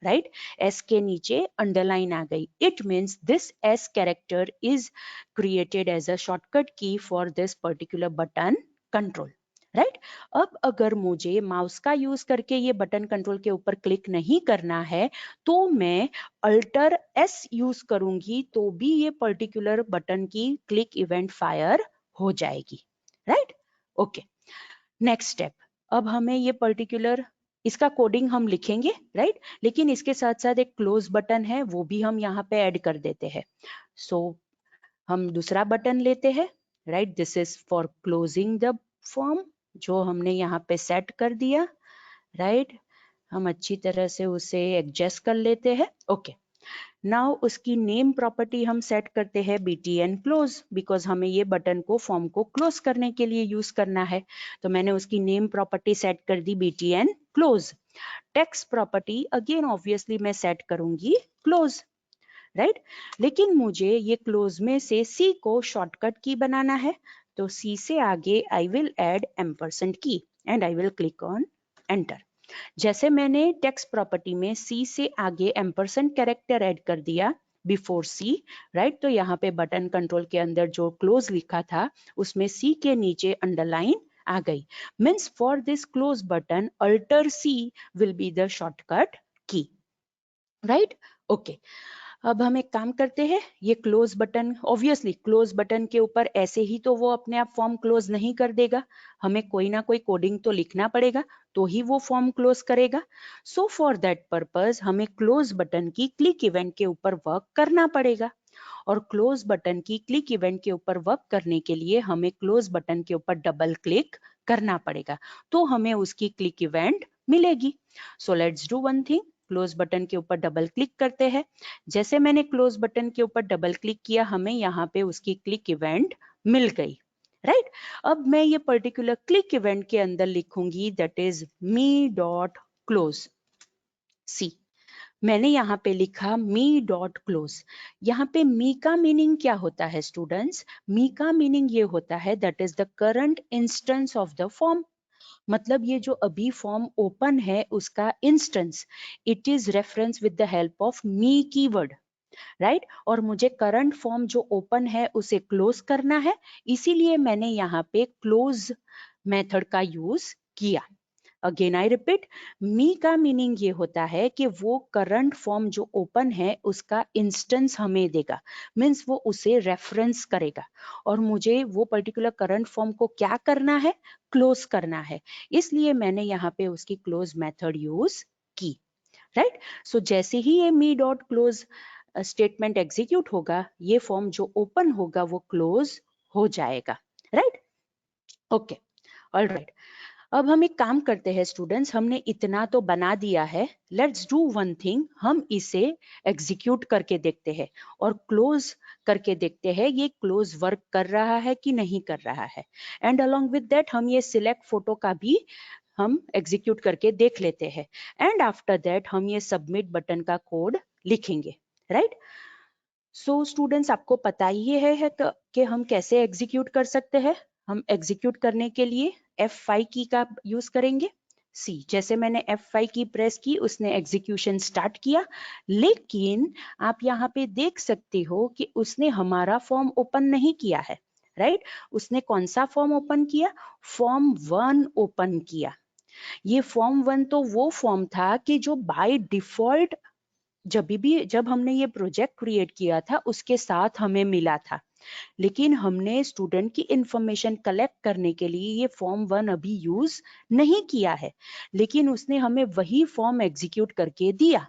राइट? एस के नीचे अंडरलाइन आ गई। It means this S character is created as a shortcut key for this particular button control, right? अब अगर मुझे माउस का यूज करके ये बटन कंट्रोल के ऊपर क्लिक नहीं करना है, तो मैं अल्टर एस यूज करूंगी तो भी ये पर्टिकुलर बटन की क्लिक इवेंट फायर हो जाएगी, राइट? Okay, next step. अब हमें ये पर्टिकुलर इसका कोडिंग हम लिखेंगे, राइट? लेकिन इसके साथ साथ एक क्लोज बटन है, वो भी हम यहाँ पे ऐड कर देते हैं। सो हम दूसरा बटन लेते हैं, right? This is for closing the form, जो हमने यहाँ पे सेट कर दिया, राइट? हम अच्छी तरह से उसे एडजस्ट कर लेते हैं। ओके, नाउ उसकी नेम प्रॉपर्टी हम सेट करते हैं btn क्लोज, बिकॉज हमें ये बटन को फॉर्म को क्लोज करने के लिए यूज करना है। तो मैंने उसकी नेम प्रॉपर्टी सेट कर दी btn close. Text property again obviously मैं सेट करूंगी क्लोज, राइट? लेकिन मुझे ये क्लोज में से सी को शॉर्टकट की बनाना है, तो सी से आगे आई विल ऐड एम्परसेंड की and I will click on enter. जैसे मैंने टेक्स्ट प्रॉपर्टी में सी से आगे एम्परसेंड कैरेक्टर ऐड कर दिया बिफोर सी, राइट? तो यहाँ पे बटन कंट्रोल के अंदर जो क्लोज लिखा था उसमें सी के नीचे अंडरलाइन आ गई। Means for this close button alter C will be the shortcut key, right? Okay, अब हम एक काम करते हैं, ये close button, obviously close button के ऊपर ऐसे ही तो वो अपने आप फॉर्म क्लोज नहीं कर देगा, हमें कोई ना कोई कोडिंग तो लिखना पड़ेगा तो ही वो फॉर्म क्लोज करेगा। सो फॉर दैट पर्पस हमें क्लोज बटन की क्लिक इवेंट के ऊपर वर्क करना पड़ेगा, और क्लोज बटन की क्लिक इवेंट के ऊपर वर्क करने के लिए हमें क्लोज बटन के ऊपर डबल क्लिक करना पड़ेगा, तो हमें उसकी क्लिक इवेंट मिलेगी। सो let's do one thing, close button के ऊपर डबल क्लिक करते हैं। जैसे मैंने क्लोज बटन के ऊपर डबल क्लिक किया, हमें यहाँ पे उसकी क्लिक इवेंट मिल गई, राइट? अब मैं ये पर्टिकुलर क्लिक इवेंट के अंदर लिखूंगी that is me dot close see. मैंने यहाँ पे लिखा मी डॉट क्लोज। यहाँ पे मी का मीनिंग क्या होता है स्टूडेंट्स? मी का मीनिंग ये होता है that is the current instance of the form, मतलब ये जो अभी फॉर्म ओपन है उसका instance, it is reference with the help of me keyword, right? और मुझे करंट फॉर्म जो ओपन है उसे क्लोज करना है, इसीलिए मैंने यहाँ पे क्लोज मेथड का यूज किया। अगेन आई रिपीट, मी का मीनिंग ये होता है कि वो करंट फॉर्म जो ओपन है उसका इंस्टेंस हमें देगा, मीन्स वो उसे रेफरेंस करेगा, और मुझे वो पर्टिकुलर करंट फॉर्म को क्या करना है, क्लोज करना है, इसलिए मैंने यहाँ पे उसकी क्लोज मेथड यूज की, राइट? सो जैसे ही ये मी डॉट क्लोज स्टेटमेंट एग्जीक्यूट होगा, ये फॉर्म जो ओपन होगा वो क्लोज हो जाएगा, राइट? Okay, all right. अब हम एक काम करते हैं स्टूडेंट्स, हमने इतना तो बना दिया है, लेट्स डू वन थिंग, हम इसे एग्जीक्यूट करके देखते हैं और क्लोज करके देखते हैं ये क्लोज वर्क कर रहा है कि नहीं कर रहा है। एंड अलोंग विद दैट हम ये सिलेक्ट फोटो का भी हम एग्जीक्यूट करके देख लेते हैं, एंड आफ्टर दैट हम ये सबमिट बटन का कोड लिखेंगे, राइट? सो स्टूडेंट्स, आपको पता ही है कि हम कैसे एग्जीक्यूट कर सकते हैं। हम एग्जीक्यूट करने के लिए F5 की का यूज करेंगे। सी, जैसे मैंने F5 की प्रेस की, उसने एग्जीक्यूशन स्टार्ट किया, लेकिन आप यहाँ पे देख सकते हो कि उसने हमारा फॉर्म ओपन नहीं किया है, राइट? उसने कौन सा फॉर्म ओपन किया? फॉर्म 1 ओपन किया। ये फॉर्म 1 तो वो फॉर्म था कि जो बाय डिफॉल्ट जब हमने ये प्रोजेक्ट क्रिएट किया था उसके साथ हमें मिला था, लेकिन हमने स्टूडेंट की इंफॉर्मेशन कलेक्ट करने के लिए ये फॉर्म 1 अभी यूज नहीं किया है, लेकिन उसने हमें वही फॉर्म एग्जीक्यूट करके दिया।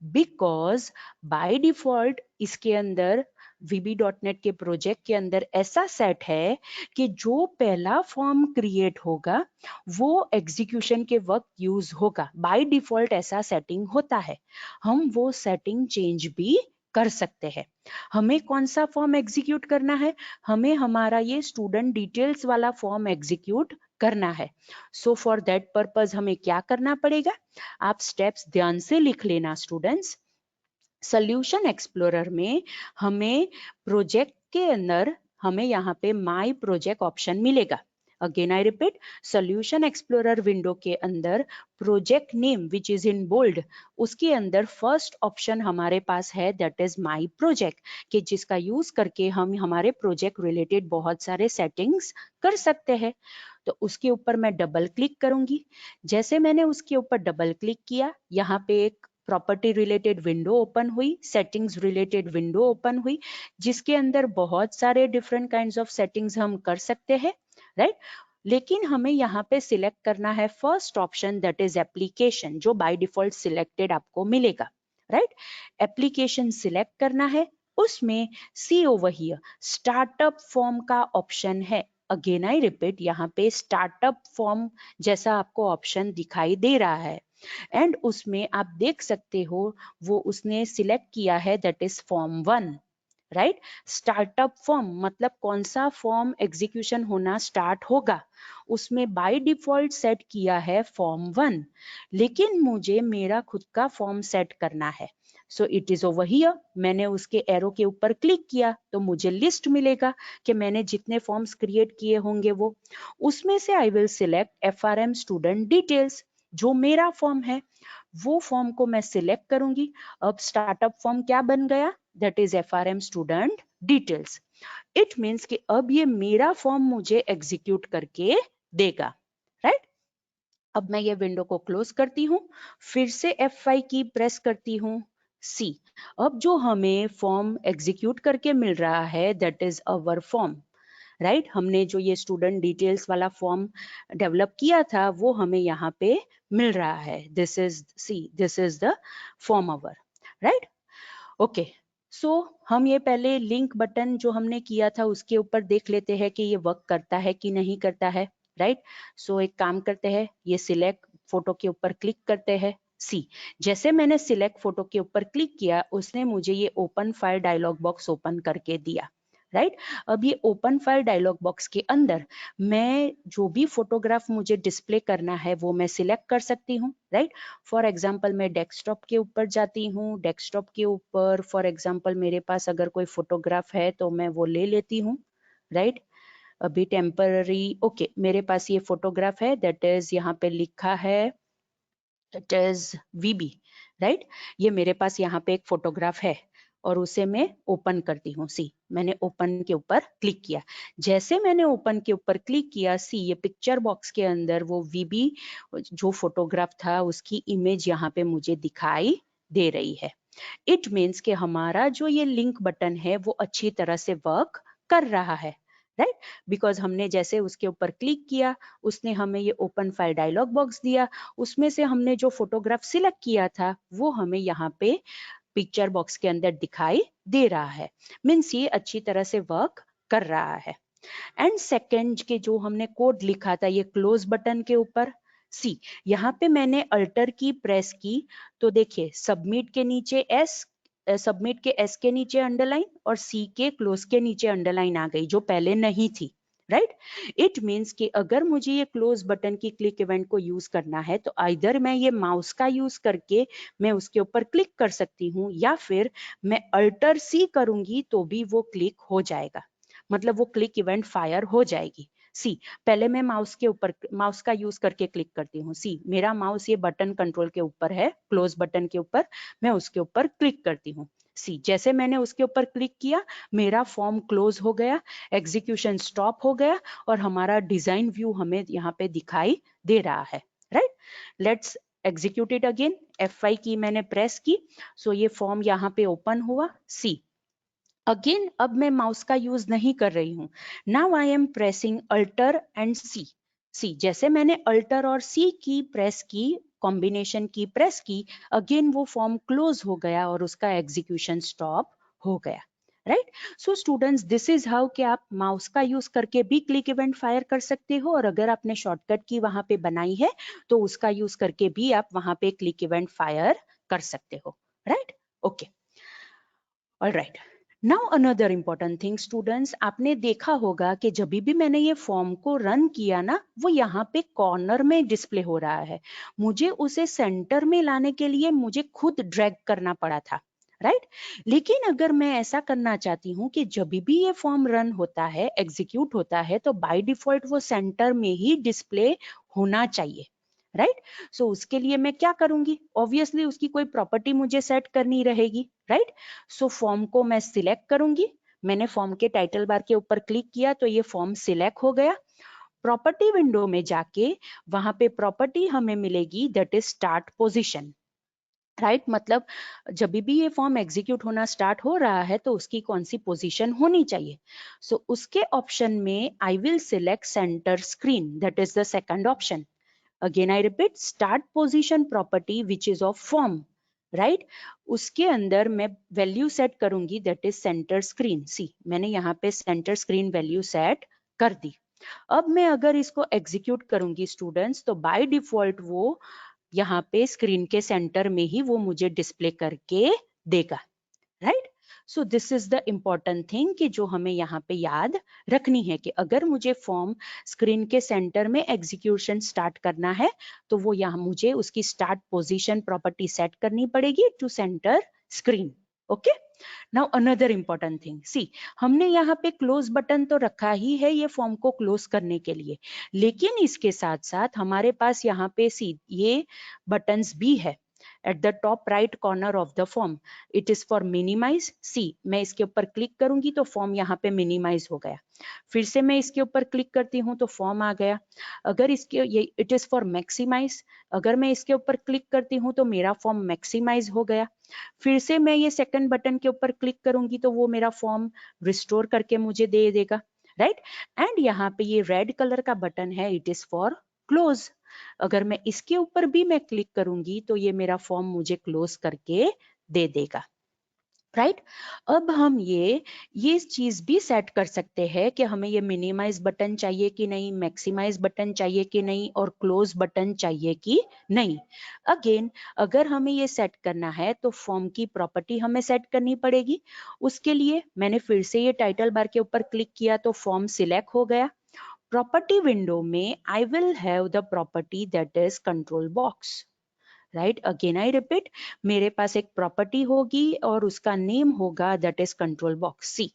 बिकॉज बाय डिफॉल्ट इसके अंदर VB.NET के प्रोजेक्ट के अंदर ऐसा सेट है कि जो पहला फॉर्म क्रिएट होगा वो एग्जीक्यूशन के वक्त यूज होगा। बाय डिफॉल्ट ऐसा सेटिंग होता है, हम वो सेटिंग चेंज भी कर सकते हैं। हमें कौन सा फॉर्म एग्जीक्यूट करना है? हमें हमारा ये स्टूडेंट डिटेल्स वाला फॉर्म एग्जीक्यूट करना है। सो फॉर दैट पर्पस हमें क्या करना पड़ेगा? आप स्टेप्स ध्यान से लिख लेना स्टूडेंट्स। सॉल्यूशन एक्सप्लोरर में हमें प्रोजेक्ट के अंदर हमें यहाँ पे माय प्रोजेक्ट ऑप्शन मिलेगा। Again I repeat, solution explorer window के अंदर project name which is in bold, उसके अंदर फर्स्ट ऑप्शन हमारे पास है दैट इज माय प्रोजेक्ट, कि जिसका यूज करके हम हमारे प्रोजेक्ट रिलेटेड बहुत सारे सेटिंग्स कर सकते हैं। तो उसके ऊपर मैं डबल क्लिक करूंगी। जैसे मैंने उसके ऊपर डबल क्लिक किया, यहाँ पे एक प्रॉपर्टी रिलेटेड विंडो ओपन हुई, सेटिंग्स रिलेटेड विंडो ओपन हुई, जिसके अंदर बहुत सारे डिफरेंट काइंड्स ऑफ सेटिंग्स हम कर सकते हैं, राइट? लेकिन हमें यहाँ पे सिलेक्ट करना है first option that is application, जो बाय डिफॉल्ट सिलेक्टेड आपको मिलेगा, राइट? एप्लीकेशन सिलेक्ट करना है, उसमें सी ओवर हियर स्टार्टअप फॉर्म का ऑप्शन है। अगेन आई रिपीट, यहाँ पे स्टार्टअप फॉर्म जैसा आपको ऑप्शन दिखाई दे रहा है, एंड उसमें आप देख सकते हो वो उसने सिलेक्ट किया है that is form 1, right? Startup form मतलब कौन सा फॉर्म एग्जीक्यूशन होना स्टार्ट होगा, उसमें बाय डिफॉल्ट सेट किया है फॉर्म 1, लेकिन मुझे मेरा खुद का फॉर्म सेट करना है। So it is over here, मैंने उसके एरो के ऊपर क्लिक किया तो मुझे लिस्ट मिलेगा कि मैंने जितने फॉर्म्स क्रिएट किए होंगे वो, उसमें से I will select FRM student details, जो मेरा फॉर्म है वो फॉर्म को मैं सिलेक्ट करूंगी। अब स्टार्टअप फॉर्म क्या बन गया? That is FRM student details. It means कि अब ये मेरा फॉर्म मुझे एग्जीक्यूट करके देगा, राइट? अब मैं ये विंडो को क्लोज करती हूँ, फिर से F5 की प्रेस करती हूँ। सी, अब जो हमें फॉर्म एग्जीक्यूट करके मिल रहा है that is our form, right? हमने जो ये स्टूडेंट डिटेल्स वाला फॉर्म डेवलप किया था वो हमें यहाँ पे मिल रहा है। This is see, this is the form our, right? Okay, so हम ये पहले लिंक बटन जो हमने किया था उसके ऊपर देख लेते हैं कि ये वर्क करता है कि नहीं करता है, राइट? सो एक काम करते हैं, ये सिलेक्ट फोटो के ऊपर क्लिक करते हैं। सी, जैसे मैंने सिलेक्ट फोटो के ऊपर क्लिक किया उसने मुझे ये open file dialog box open करके दिया, राइट? अब ये ओपन फाइल डायलॉग बॉक्स के अंदर मैं जो भी फोटोग्राफ मुझे डिस्प्ले करना है वो मैं सिलेक्ट कर सकती हूँ, राइट? फॉर एग्जाम्पल मैं डेस्कटॉप के ऊपर जाती हूँ, डेस्कटॉप के ऊपर फॉर एग्जाम्पल मेरे पास अगर कोई फोटोग्राफ है तो मैं वो ले लेती हूँ, राइट? अभी टेम्पररी ओके, मेरे पास ये फोटोग्राफ है दैट इज यहाँ पे लिखा है इट इज VB, राइट? ये मेरे पास यहाँ पे एक फोटोग्राफ है और उसे मैं ओपन करती हूँ। सी, मैंने ओपन के ऊपर क्लिक किया, जैसे मैंने ओपन के ऊपर क्लिक किया, सी ये पिक्चर बॉक्स के अंदर वो VB जो फोटोग्राफ था उसकी इमेज यहाँ पे मुझे दिखाई दे रही है। इट मीन्स कि हमारा जो ये लिंक बटन है वो अच्छी तरह से वर्क कर रहा है, राइट? बिकॉज हमने जैसे उसके ऊपर क्लिक किया उसने हमें ये ओपन फाइल डायलॉग बॉक्स दिया, उसमें से हमने जो फोटोग्राफ सिलेक्ट किया था वो हमें यहाँ पे पिक्चर बॉक्स के अंदर दिखाई दे रहा है। मीन्स ये अच्छी तरह से वर्क कर रहा है। एंड सेकेंड के जो हमने कोड लिखा था ये क्लोज बटन के ऊपर, सी यहाँ पे मैंने अल्टर की प्रेस की तो देखिए सबमिट के नीचे एस, सबमिट के एस के नीचे अंडरलाइन और सी के क्लोज के नीचे अंडरलाइन आ गई जो पहले नहीं थी, राइट? इट मीन्स कि अगर मुझे ये क्लोज बटन की क्लिक इवेंट को यूज करना है तो आइदर मैं ये माउस का यूज करके मैं उसके ऊपर क्लिक कर सकती हूँ या फिर मैं अल्टर सी करूंगी तो भी वो क्लिक हो जाएगा। मतलब वो क्लिक इवेंट फायर हो जाएगी। सी, पहले मैं माउस का यूज करके क्लिक करती हूँ। सी, मेरा माउस ये बटन कंट्रोल के ऊपर है, क्लोज बटन के ऊपर, मैं उसके ऊपर क्लिक करती हूँ। सी, जैसे मैंने उसके ऊपर क्लिक किया, मेरा फॉर्म क्लोज हो गया, एग्जीक्यूशन स्टॉप हो गया और हमारा डिजाइन व्यू हमें यहाँ पे दिखाई दे रहा है। Right, let's execute it again. F5 की मैंने प्रेस की, सो ये फॉर्म यहाँ पे ओपन हुआ। सी, अगेन अब मैं माउस का यूज नहीं कर रही हूं। Now I am pressing alter and C. See, जैसे मैंने अल्टर और सी की प्रेस की, कॉम्बिनेशन की प्रेस की, अगेन वो फॉर्म क्लोज हो गया और उसका एग्जीक्यूशन स्टॉप हो गया। Right, so students, this is how कि आप माउस का यूज करके भी क्लिक इवेंट फायर कर सकते हो, और अगर आपने शॉर्टकट की वहां पे बनाई है तो उसका यूज करके भी आप वहां पे क्लिक इवेंट फायर कर सकते हो। Right, okay, alright. Now another important thing students, आपने देखा होगा कि जब भी मैंने ये फॉर्म को रन किया ना, वो यहाँ पे कॉर्नर में डिस्प्ले हो रहा है। मुझे उसे सेंटर में लाने के लिए मुझे खुद ड्रैग करना पड़ा था। राइट, लेकिन अगर मैं ऐसा करना चाहती हूँ कि जब भी ये फॉर्म रन होता है, एग्जीक्यूट होता है, तो बाय डिफॉल्ट वो सेंटर में ही डिस्प्ले होना चाहिए। राइट, सो उसके लिए मैं क्या करूंगी, ऑब्वियसली उसकी कोई प्रॉपर्टी मुझे सेट करनी रहेगी। राइट, सो फॉर्म को मैं सिलेक्ट करूंगी। मैंने फॉर्म के टाइटल बार के ऊपर क्लिक किया तो ये फॉर्म सिलेक्ट हो गया। प्रॉपर्टी विंडो में जाके वहां पे प्रॉपर्टी हमें मिलेगी that is start position. Right, मतलब जब भी ये फॉर्म एग्जीक्यूट होना स्टार्ट हो रहा है तो उसकी कौन सी पोजीशन होनी चाहिए। सो उसके ऑप्शन में I will select centre screen, that is the second option. Again I repeat, start position property which is of form, right? उसके अंदर मैं वैल्यू सेट करूंगी दैट इज सेंटर स्क्रीन। सी, मैंने यहाँ पे सेंटर स्क्रीन वैल्यू सेट कर दी। अब मैं अगर इसको एग्जीक्यूट करूंगी स्टूडेंट्स, तो बाय डिफॉल्ट वो यहाँ पे स्क्रीन के सेंटर में ही वो मुझे डिस्प्ले करके देगा। Right, so this is the important thing कि जो हमें यहाँ पे याद रखनी है कि अगर मुझे फॉर्म स्क्रीन के सेंटर में एग्जीक्यूशन स्टार्ट करना है तो वो यहाँ मुझे उसकी स्टार्ट पोजीशन प्रॉपर्टी सेट करनी पड़ेगी to centre screen. Okay, now another important thing, see, हमने यहाँ पे क्लोज बटन तो रखा ही है ये फॉर्म को क्लोज करने के लिए, लेकिन इसके साथ साथ हमारे पास यहाँ पे सी ये बटन्स भी है। At the top right corner of the form, it is for minimise. See, मैं इसके ऊपर क्लिक करूंगी तो फॉर्म यहाँ पे मिनिमाइज हो गया। फिर से मैं इसके ऊपर क्लिक करती हूँ तो फॉर्म आ गया। अगर इसके ये इट इज फॉर मैक्सिमाइज, अगर मैं इसके ऊपर क्लिक करती हूँ तो मेरा फॉर्म मैक्सिमाइज हो गया। फिर से मैं ये सेकंड बटन के ऊपर क्लिक करूंगी तो वो मेरा फॉर्म रिस्टोर करके मुझे दे देगा। राइट, एंड यहाँ पे ये रेड कलर का बटन है, इट इज फॉर क्लोज। अगर मैं इसके ऊपर भी मैं क्लिक करूंगी तो ये मेरा फॉर्म मुझे क्लोज करके दे देगा। राइट, अब हम ये चीज भी सेट कर सकते हैं कि हमें ये मिनिमाइज बटन चाहिए कि नहीं, मैक्सिमाइज बटन चाहिए कि नहीं, और क्लोज बटन चाहिए कि नहीं। अगेन अगर हमें ये सेट करना है तो फॉर्म की प्रॉपर्टी हमें सेट करनी पड़ेगी। उसके लिए मैंने फिर से ये टाइटल बार के ऊपर क्लिक किया तो फॉर्म सिलेक्ट हो गया। प्रॉपर्टी विंडो में I will have the property that is control box. Right, again I repeat, मेरे पास एक प्रॉपर्टी होगी और उसका नेम होगा that is control box. See,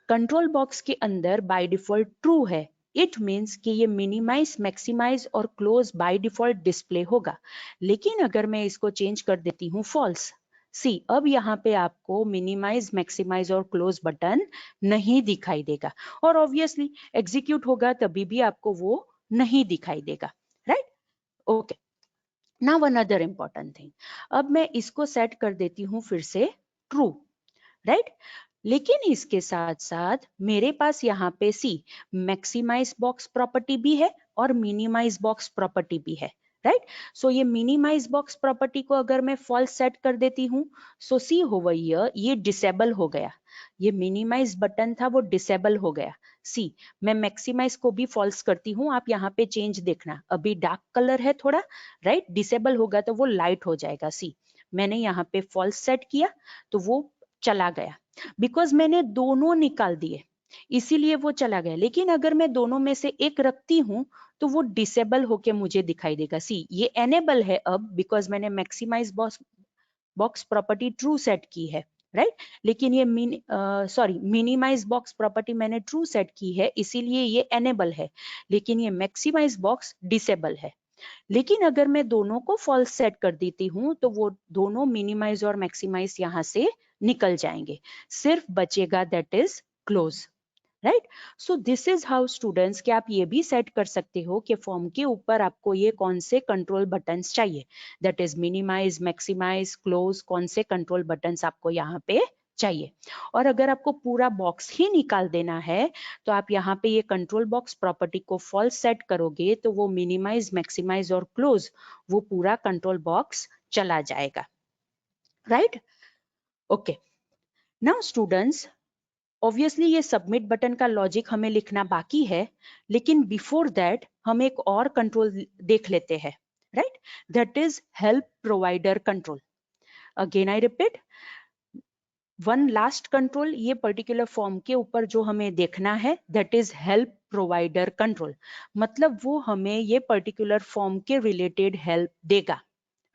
control box के अंदर बाय डिफॉल्ट ट्रू है, इट मीन्स कि ये मिनिमाइज, मैक्सिमाइज और क्लोज बाय डिफॉल्ट डिस्प्ले होगा। लेकिन अगर मैं इसको चेंज कर देती हूँ फॉल्स, सी, अब यहाँ पे आपको मिनिमाइज, मैक्सिमाइज और क्लोज बटन नहीं दिखाई देगा, और ऑब्वियसली एग्जीक्यूट होगा तभी भी आपको वो नहीं दिखाई देगा। Right, okay, now another important thing, अब मैं इसको सेट कर देती हूँ फिर से ट्रू। राइट, लेकिन इसके साथ साथ मेरे पास यहाँ पे सी मैक्सिमाइज बॉक्स प्रॉपर्टी भी है और मिनिमाइज बॉक्स प्रॉपर्टी भी है। राइट, सो ये मिनिमाइज बॉक्स प्रॉपर्टी को अगर मैं फॉल्स सेट कर देती हूँ, सो सी होवर हियर ये डिसेबल हो गया। ये मिनिमाइज बटन था वो डिसेबल हो गया। सी, मैं मैक्सिमाइज को भी फॉल्स करती हूँ, आप यहाँ पे चेंज देखना, अभी डार्क कलर है थोड़ा। राइट, डिसेबल होगा तो वो लाइट हो जाएगा। सी, मैंने यहाँ पे फॉल्स सेट किया तो वो चला गया, बिकॉज मैंने दोनों निकाल दिए इसीलिए वो चला गया। लेकिन अगर मैं दोनों में से एक रखती हूँ तो वो डिसेबल होके मुझे दिखाई देगा। सी, ये एनेबल है अब बिकॉज मैंने maximise box property true set की है। राइट लेकिन ये मिनिमाइज बॉक्स प्रॉपर्टी मैंने ट्रू सेट की है, इसीलिए ये एनेबल है, लेकिन ये मैक्सिमाइज बॉक्स डिसेबल है। लेकिन अगर मैं दोनों को फॉल्स सेट कर देती हूँ तो वो दोनों मिनिमाइज और मैक्सिमाइज यहाँ से निकल जाएंगे, सिर्फ बचेगा that is close. Right so this is how students कि आप ये भी सेट कर सकते हो कि फॉर्म के ऊपर आपको ये कौन से कंट्रोल बटन्स चाहिए, that is minimise, maximise, close, कौन से कंट्रोल बटन्स आपको यहाँ पे चाहिए। और अगर आपको पूरा बॉक्स ही निकाल देना है तो आप यहाँ पे ये कंट्रोल बॉक्स प्रॉपर्टी को फॉल्स सेट करोगे तो वो मिनिमाइज, मैक्सिमाइज और क्लोज वो पूरा कंट्रोल बॉक्स चला जाएगा। Right okay now students obviously ये सबमिट बटन का लॉजिक हमें लिखना बाकी है, लेकिन बिफोर दैट हम एक और कंट्रोल देख लेते हैं। Right that is help provider control. Again I repeat, one last control ये पर्टिकुलर फॉर्म के ऊपर जो हमें देखना है that is help provider control. मतलब वो हमें ये पर्टिकुलर फॉर्म के रिलेटेड हेल्प देगा।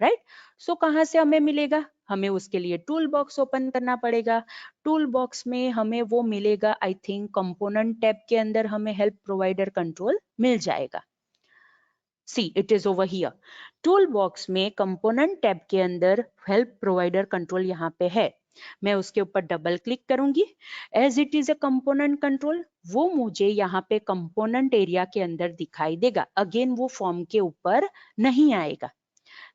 राइट सो कहाँ से हमें मिलेगा, हमें उसके लिए टूल बॉक्स ओपन करना पड़ेगा। टूल बॉक्स में हमें वो मिलेगा, आई थिंक कंपोनेंट टैब के अंदर हमें हेल्प प्रोवाइडर कंट्रोल मिल जाएगा। See it is over here, tool box में कंपोनेंट टैब के अंदर हेल्प प्रोवाइडर कंट्रोल यहाँ पे है। मैं उसके ऊपर डबल क्लिक करूंगी। As it is a component control वो मुझे यहाँ पे कंपोनेंट एरिया के अंदर दिखाई देगा। अगेन वो फॉर्म के ऊपर नहीं आएगा।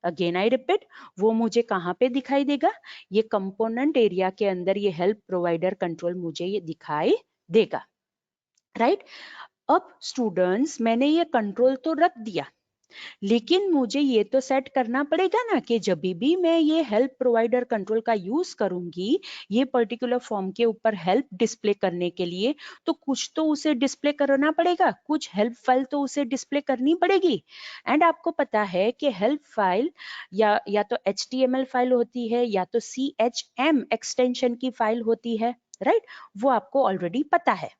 अगेन आई रिपीट, वो मुझे कहाँ पे दिखाई देगा, ये कंपोनेंट एरिया के अंदर ये हेल्प प्रोवाइडर कंट्रोल मुझे ये दिखाई देगा। राइट अब स्टूडेंट्स मैंने ये कंट्रोल तो रख दिया, लेकिन मुझे ये तो सेट करना पड़ेगा ना कि जब भी मैं ये हेल्प प्रोवाइडर कंट्रोल का यूज करूंगी ये पर्टिकुलर फॉर्म के ऊपर हेल्प डिस्प्ले करने के लिए, तो कुछ तो उसे डिस्प्ले करना पड़ेगा, कुछ हेल्प फाइल तो उसे डिस्प्ले करनी पड़ेगी। एंड आपको पता है कि हेल्प फाइल या तो HTML फाइल होती है या तो CHM एक्सटेंशन की फाइल होती है। राइट वो आपको ऑलरेडी पता है।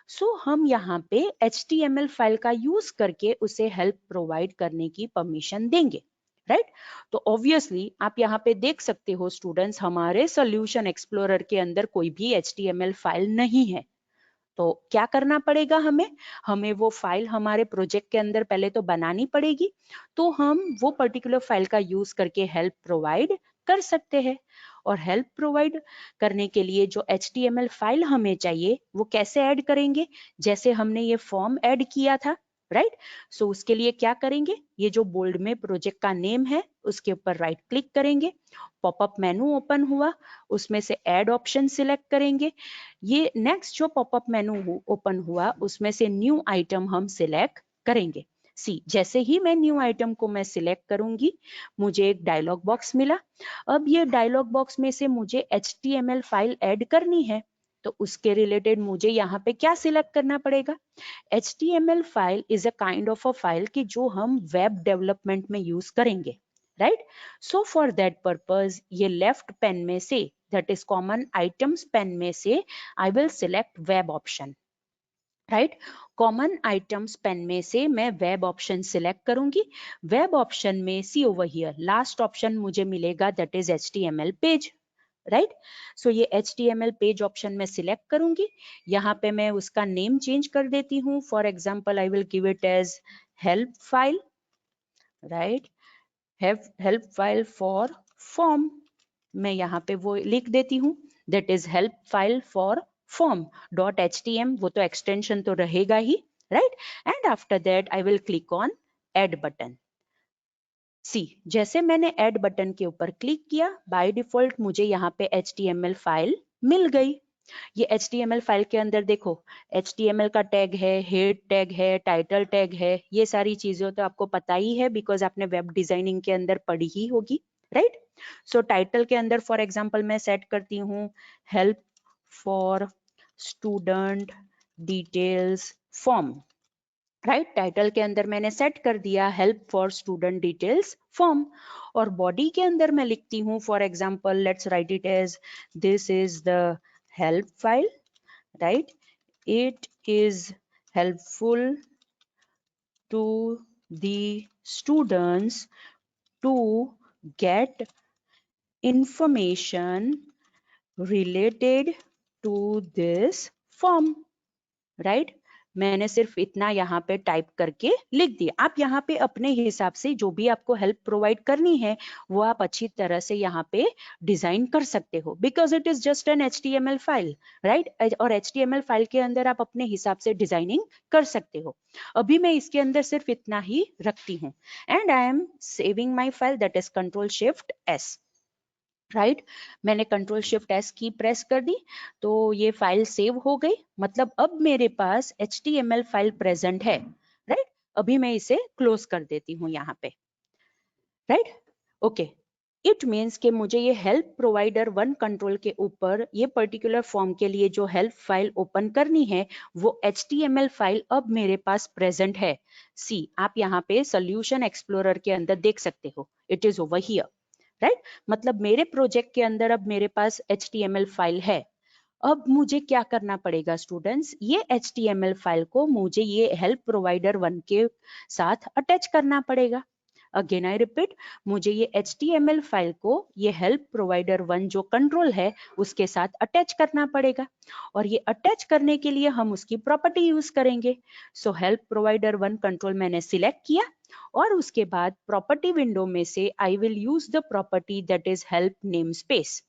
सो हम यहाँ पे HTML फाइल का यूज करके उसे हेल्प प्रोवाइड करने की परमिशन देंगे। राइट तो ऑब्वियसली आप यहाँ पे देख सकते हो स्टूडेंट्स, हमारे सॉल्यूशन एक्सप्लोरर के अंदर कोई भी HTML फाइल नहीं है। तो क्या करना पड़ेगा, हमें वो फाइल हमारे प्रोजेक्ट के अंदर पहले तो बनानी पड़ेगी। तो हम वो पर्टिकुलर फाइल का यूज करके हेल्प प्रोवाइड कर सकते हैं। और हेल्प प्रोवाइड करने के लिए जो HTML फाइल हमें चाहिए वो कैसे ऐड करेंगे, जैसे हमने ये फॉर्म ऐड किया था। राइट सो उसके लिए क्या करेंगे, ये जो बोल्ड में प्रोजेक्ट का नेम है उसके ऊपर राइट क्लिक करेंगे, पॉपअप मेनू ओपन हुआ, उसमें से ऐड ऑप्शन सिलेक्ट करेंगे। ये नेक्स्ट जो पॉपअप मेनू ओपन हुआ उसमें से न्यू आइटम हम सिलेक्ट करेंगे। सी जैसे ही मैं न्यू आइटम को मैं सिलेक्ट करूंगी मुझे एक डायलॉग बॉक्स मिला। अब ये डायलॉग बॉक्स में से मुझे HTML फाइल ऐड करनी है, तो उसके रिलेटेड मुझे यहाँ पे क्या सिलेक्ट करना पड़ेगा। HTML file is a kind of a file कि जो हम वेब डेवलपमेंट में यूज करेंगे। Right so for that purpose ये लेफ्ट पेन में से that is common items pane में से I will select web option. Right common items pane में से मैं वेब ऑप्शन सिलेक्ट करूंगी। वेब ऑप्शन में see over here last option मुझे मिलेगा that is HTML page. Right so ये HTML पेज ऑप्शन में सिलेक्ट करूंगी। यहाँ पे मैं उसका नेम चेंज कर देती हूँ, for example I will give it as help file. Right help file for form, मैं यहाँ पे वो लिख देती हूँ that is help file for form dot HTM, वो तो एक्सटेंशन तो रहेगा ही। Right and after that I will click on add button. See जैसे मैंने ऐड बटन के ऊपर क्लिक किया बाय डिफॉल्ट मुझे यहाँ पे HTML फाइल मिल गई। ये HTML फाइल के अंदर देखो HTML का टैग है, हेड टैग है, टाइटल टैग है, ये सारी चीजें तो आपको पता ही है बिकॉज आपने वेब डिजाइनिंग के अंदर पढ़ी ही होगी। राइट सो टाइटल के अंदर फॉर एग्जाम्पल मैं सेट करती हूँ help for student details form. Right title के अंदर मैंने सेट कर दिया help for student details form. और बॉडी के अंदर मैं लिखती हूँ for example let's write it as this is the help file. Right it is helpful to the students to get information related to this form, right मैंने सिर्फ इतना यहाँ पे टाइप करके लिख दिया। आप यहाँ पे अपने हिसाब से जो भी आपको हेल्प प्रोवाइड करनी है वो आप अच्छी तरह से यहाँ पे डिजाइन कर सकते हो, because it is just an HTML file, right. और HTML फाइल के अंदर आप अपने हिसाब से डिजाइनिंग कर सकते हो। अभी मैं इसके अंदर सिर्फ इतना ही रखती हूँ and I am saving my file, that is Ctrl+Shift+S, right मैंने Ctrl+Shift+S की प्रेस कर दी तो ये फाइल सेव हो गई। मतलब अब मेरे पास HTML फाइल प्रेजेंट है, राइट। अभी मैं इसे क्लोज कर देती हूँ यहाँ पे, राइट। ओके, इट मीन्स कि मुझे ये हेल्प प्रोवाइडर 1 कंट्रोल के ऊपर ये पर्टिकुलर फॉर्म के लिए जो हेल्प फाइल ओपन करनी है वो HTML फाइल अब मेरे पास प्रेजेंट है। सी आप यहाँ पे सोल्यूशन एक्सप्लोरर के अंदर देख सकते हो, it is over here, right. मतलब मेरे प्रोजेक्ट के अंदर अब मेरे पास HTML फाइल है। अब मुझे क्या करना पड़ेगा स्टूडेंट्स, ये HTML फाइल को मुझे ये हेल्प प्रोवाइडर 1 के साथ अटैच करना पड़ेगा। अगेन आई रिपीट, मुझे ये HTML फाइल को ये हेल्प प्रोवाइडर 1 जो कंट्रोल है उसके साथ अटैच करना पड़ेगा, और ये अटैच करने के लिए हम उसकी प्रॉपर्टी यूज करेंगे। सो हेल्प प्रोवाइडर 1 कंट्रोल मैंने सिलेक्ट किया और उसके बाद प्रॉपर्टी विंडो में से I will use the property that is help name space.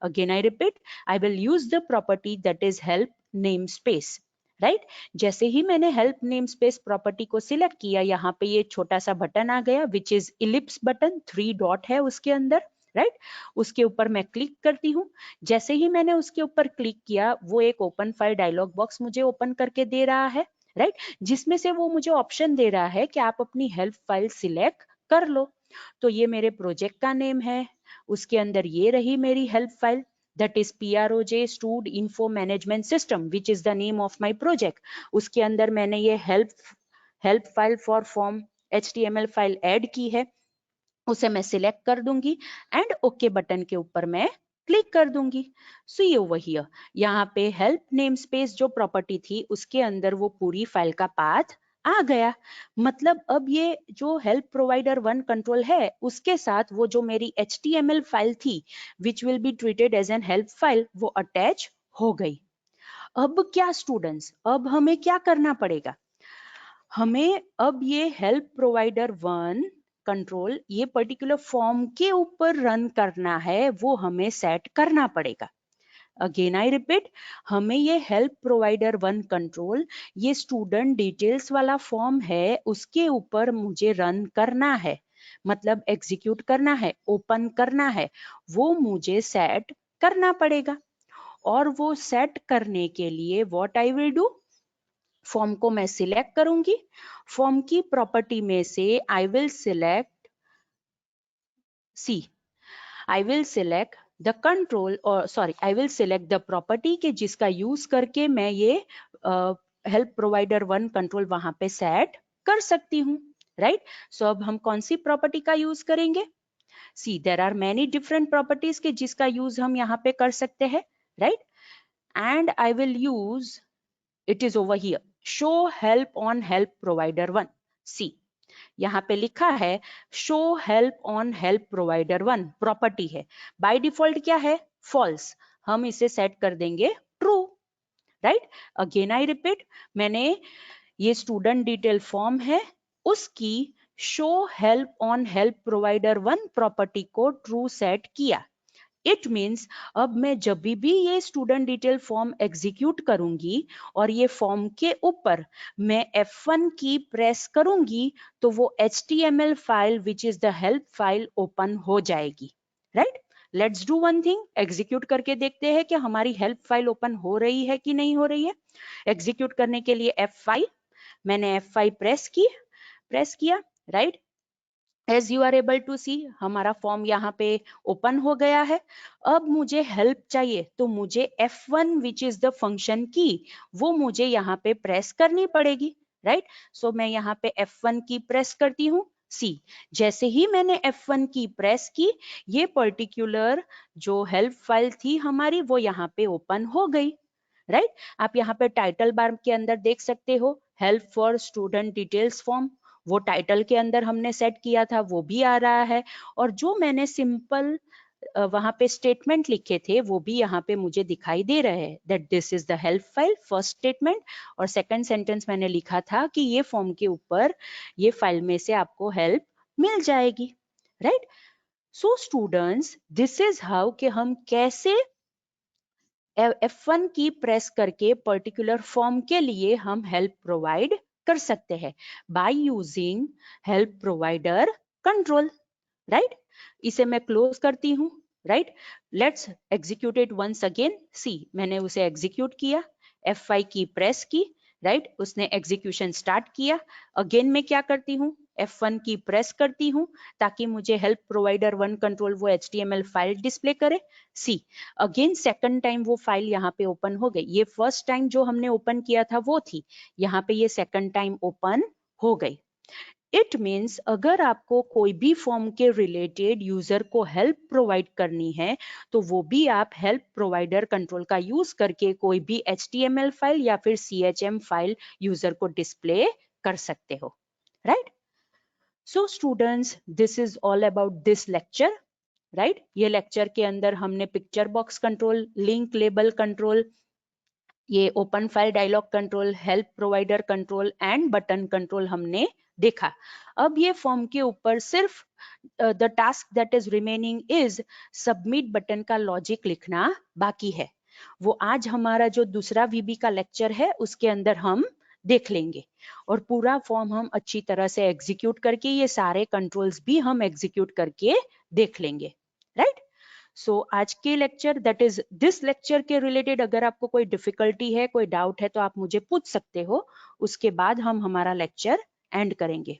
Again, I repeat, I will use the property that is help namespace, right जैसे ही मैंने हेल्प नेम स्पेस प्रॉपर्टी को सिलेक्ट किया, यहाँ पे ये छोटा सा बटन आ गया which is ellipse button, 3 dot है उसके अंदर, राइट उसके ऊपर मैं क्लिक करती हूँ। जैसे ही मैंने उसके ऊपर क्लिक किया वो एक ओपन फाइल डायलॉग बॉक्स मुझे ओपन करके दे रहा है, राइट जिसमें से वो मुझे ऑप्शन दे रहा है कि आप अपनी हेल्प फाइल सिलेक्ट कर लो। तो ये मेरे प्रोजेक्ट का नेम है, उसके अंदर ये रही मेरी help file, that is PROJ Stud Info Management System which is the name of my project। उसके अंदर मैंने ये help file for form HTML file add की है, उसे मैं सिलेक्ट कर दूंगी एंड ओके बटन के ऊपर मैं क्लिक कर दूंगी। सो ये वही है, यहाँ पे हेल्प नेम स्पेस जो प्रॉपर्टी थी उसके अंदर वो पूरी फाइल का पाथ आ गया। मतलब अब ये जो हेल्प प्रोवाइडर 1 कंट्रोल है उसके साथ वो जो मेरी HTML फाइल थी which will be treated as an help file वो अटैच हो गई। अब क्या स्टूडेंट्स, अब हमें क्या करना पड़ेगा, हमें अब ये हेल्प प्रोवाइडर 1 कंट्रोल ये पर्टिकुलर फॉर्म के ऊपर रन करना है, वो हमें सेट करना पड़ेगा। अगेन आई रिपीट, हमें ये हेल्प प्रोवाइडर 1 कंट्रोल ये स्टूडेंट डिटेल्स वाला फॉर्म है उसके ऊपर मुझे रन करना है, मतलब एग्जीक्यूट करना है, ओपन करना है, वो मुझे सेट करना पड़ेगा। और वो सेट करने के लिए what I will do, form को मैं सिलेक्ट करूंगी, फॉर्म की प्रॉपर्टी में से I will select see, I will select the control और sorry I will select the property के जिसका यूज करके मैं ये हेल्प प्रोवाइडर 1 कंट्रोल वहां पे सेट कर सकती हूँ, राइट। सो अब हम कौन सी प्रॉपर्टी का यूज करेंगे, see there are many different properties के जिसका यूज हम यहाँ पे कर सकते हैं, right and I will use, it is over here, show help on help provider 1। See यहाँ पे लिखा है show help on help provider 1 property है, बाय डिफॉल्ट क्या है फॉल्स, हम इसे सेट कर देंगे true, right. Again I repeat, मैंने ये स्टूडेंट डिटेल फॉर्म है उसकी show help on help provider 1 property को ट्रू सेट किया। इट मीन्स अब मैं जब भी ये स्टूडेंट डिटेल फॉर्म एग्जीक्यूट करूंगी और ये फॉर्म के ऊपर मैं F1 की प्रेस करूंगी तो वो HTML file which is the help file open हो जाएगी, right. Let's do one thing, execute करके देखते हैं कि हमारी हेल्प फाइल ओपन हो रही है कि नहीं हो रही है। एग्जीक्यूट करने के लिए F5, मैंने F5 प्रेस किया, right. As you are able to see हमारा फॉर्म यहाँ पे ओपन हो गया है। अब मुझे हेल्प चाहिए तो मुझे F1 which is the function की वो मुझे यहाँ पे प्रेस करनी पड़ेगी, राइट। सो मैं यहाँ पे F1 की प्रेस करती हूँ। सी जैसे ही मैंने F1 की प्रेस की ये पर्टिकुलर जो हेल्प फाइल थी हमारी वो यहाँ पे ओपन हो गई, राइट। आप यहाँ पे टाइटल बार के अंदर देख सकते हो help for student details form, वो टाइटल के अंदर हमने सेट किया था वो भी आ रहा है। और जो मैंने सिंपल वहां पे स्टेटमेंट लिखे थे वो भी यहाँ पे मुझे दिखाई दे रहे हैं, that this is the help file, first statement, और सेकंड सेंटेंस मैंने लिखा था कि ये फॉर्म के ऊपर ये फाइल में से आपको हेल्प मिल जाएगी, right. So students, this is how कि हम कैसे F1 की प्रेस करके पर्टिकुलर फॉर्म के लिए हम हेल्प प्रोवाइड कर सकते हैं by using help provider control, right. इसे मैं क्लोज करती हूँ, right. Let's execute it once again. See, मैंने उसे एग्जीक्यूट किया, F5 की प्रेस की, राइट, उसने एग्जीक्यूशन स्टार्ट किया। अगेन मैं क्या करती हूँ, F1 की प्रेस करती हूँ ताकि मुझे हेल्प प्रोवाइडर 1 कंट्रोल वो HTML फाइल डिस्प्ले करे। सी, अगेन सेकंड टाइम वो फाइल यहाँ पे ओपन हो गई। ये फर्स्ट टाइम जो हमने ओपन किया था वो थी, यहाँ पे ये सेकंड टाइम ओपन हो गई। इट मीन्स अगर आपको कोई भी फॉर्म के रिलेटेड यूजर को हेल्प प्रोवाइड करनी है तो वो भी आप हेल्प प्रोवाइडर कंट्रोल का यूज करके कोई भी HTML फाइल या फिर CHM फाइल यूजर को डिस्प्ले कर सकते हो, right. So students, this is all about this lecture, right. ये लेक्चर के अंदर हमने picture box control, link label control, ये open file dialog control, help provider control and button control हमने देखा। अब ये फॉर्म के ऊपर सिर्फ the task that is remaining is submit button का लॉजिक लिखना बाकी है। वो आज हमारा जो दूसरा VB का लेक्चर है उसके अंदर हम देख लेंगे, और पूरा फॉर्म हम अच्छी तरह से एग्जीक्यूट करके ये सारे कंट्रोल्स भी हम एग्जीक्यूट करके देख लेंगे, राइट। सो आज के lecture, that is this lecture के रिलेटेड अगर आपको कोई डिफिकल्टी है, कोई डाउट है तो आप मुझे पूछ सकते हो। उसके बाद हम हमारा लेक्चर एंड करेंगे।